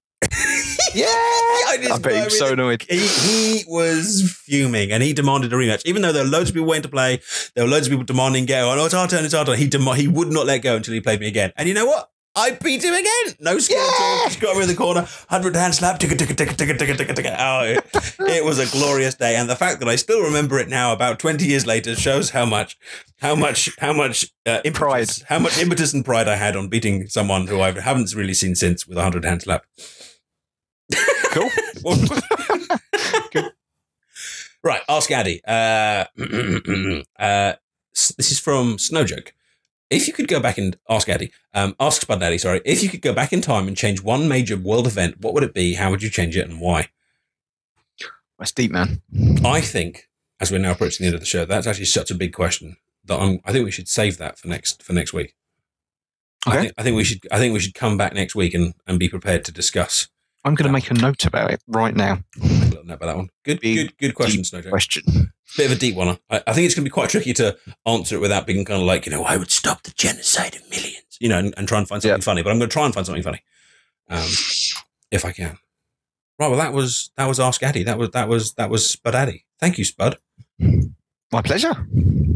Yeah, I bet he was so annoyed. He was fuming, and he demanded a rematch. Even though there were loads of people waiting to play, there were loads of people demanding go. Oh, no, it's our turn, it's our turn. He would not let go until he played me again. And you know what? I beat him again. No skill at all. Just got him in the corner. 100-hand slap. Oh, it was a glorious day, and the fact that I still remember it now, about 20 years later, shows how much impetus, how much impetus and pride I had on beating someone who I haven't really seen since with a 100-hand slap. Cool. Good. Right, Ask Addy. This is from Snowjoke. If you could go back and ask SpudAdi, sorry. If you could go back in time and change one major world event, what would it be? How would you change it, and why? That's deep, man. I think, as we're now approaching the end of the show, that's actually such a big question that I think we should save that for next week. Okay. I think we should come back next week and be prepared to discuss. I'm going to make a note about it right now. Make a little note about that one. Good question, Snowjoke. Question. Bit of a deep one. I think it's going to be quite tricky to answer it without being kind of like, I would stop the genocide of millions, and try and find something funny. But I'm going to try and find something funny, if I can. Right. Well, that was Ask Addy. That was SpudAdi. Thank you, Spud. My pleasure.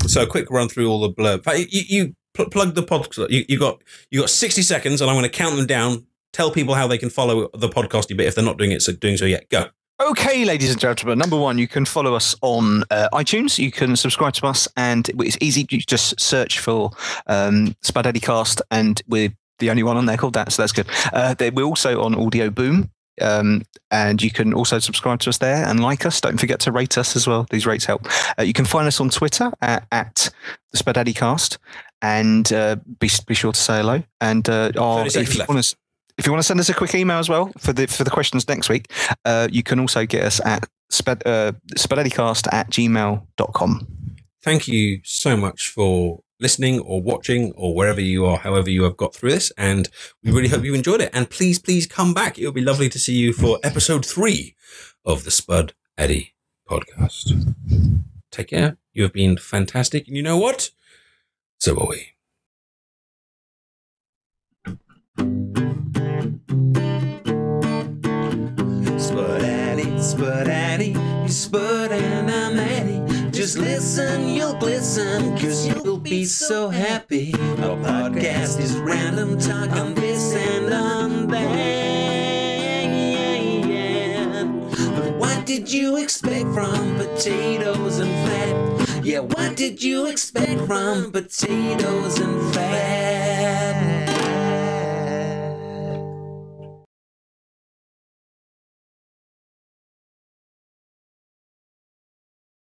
So, a quick run through all the blurb. You plug the podcast. You got 60 seconds, and I'm going to count them down. Tell people how they can follow the podcasty bit if they're not doing so yet. Go. Okay, ladies and gentlemen. Number one, you can follow us on iTunes. You can subscribe to us, and it's easy. You just search for SpudAdi Cast, and we're the only one on there called that, so that's good. We're also on Audio Boom, and you can also subscribe to us there and like us. Don't forget to rate us as well. These rates help. You can find us on Twitter at the SpudAdi Cast, and be sure to say hello. And if you want to send us a quick email as well for the questions next week, you can also get us at SpudAdiCast@gmail.com. Thank you so much for listening or watching or wherever you are, however you have got through this. And we really hope you enjoyed it. And please come back. It would be lovely to see you for episode 3 of the SpudAdi Podcast. Take care. You have been fantastic. And you know what? So are we. SpudAdi, you Spud and I'm Addy. Just listen, you'll glisten, cause you'll be so happy. Our podcast is random talk on this and on that. But what did you expect from potatoes and fat? Yeah, what did you expect from potatoes and fat?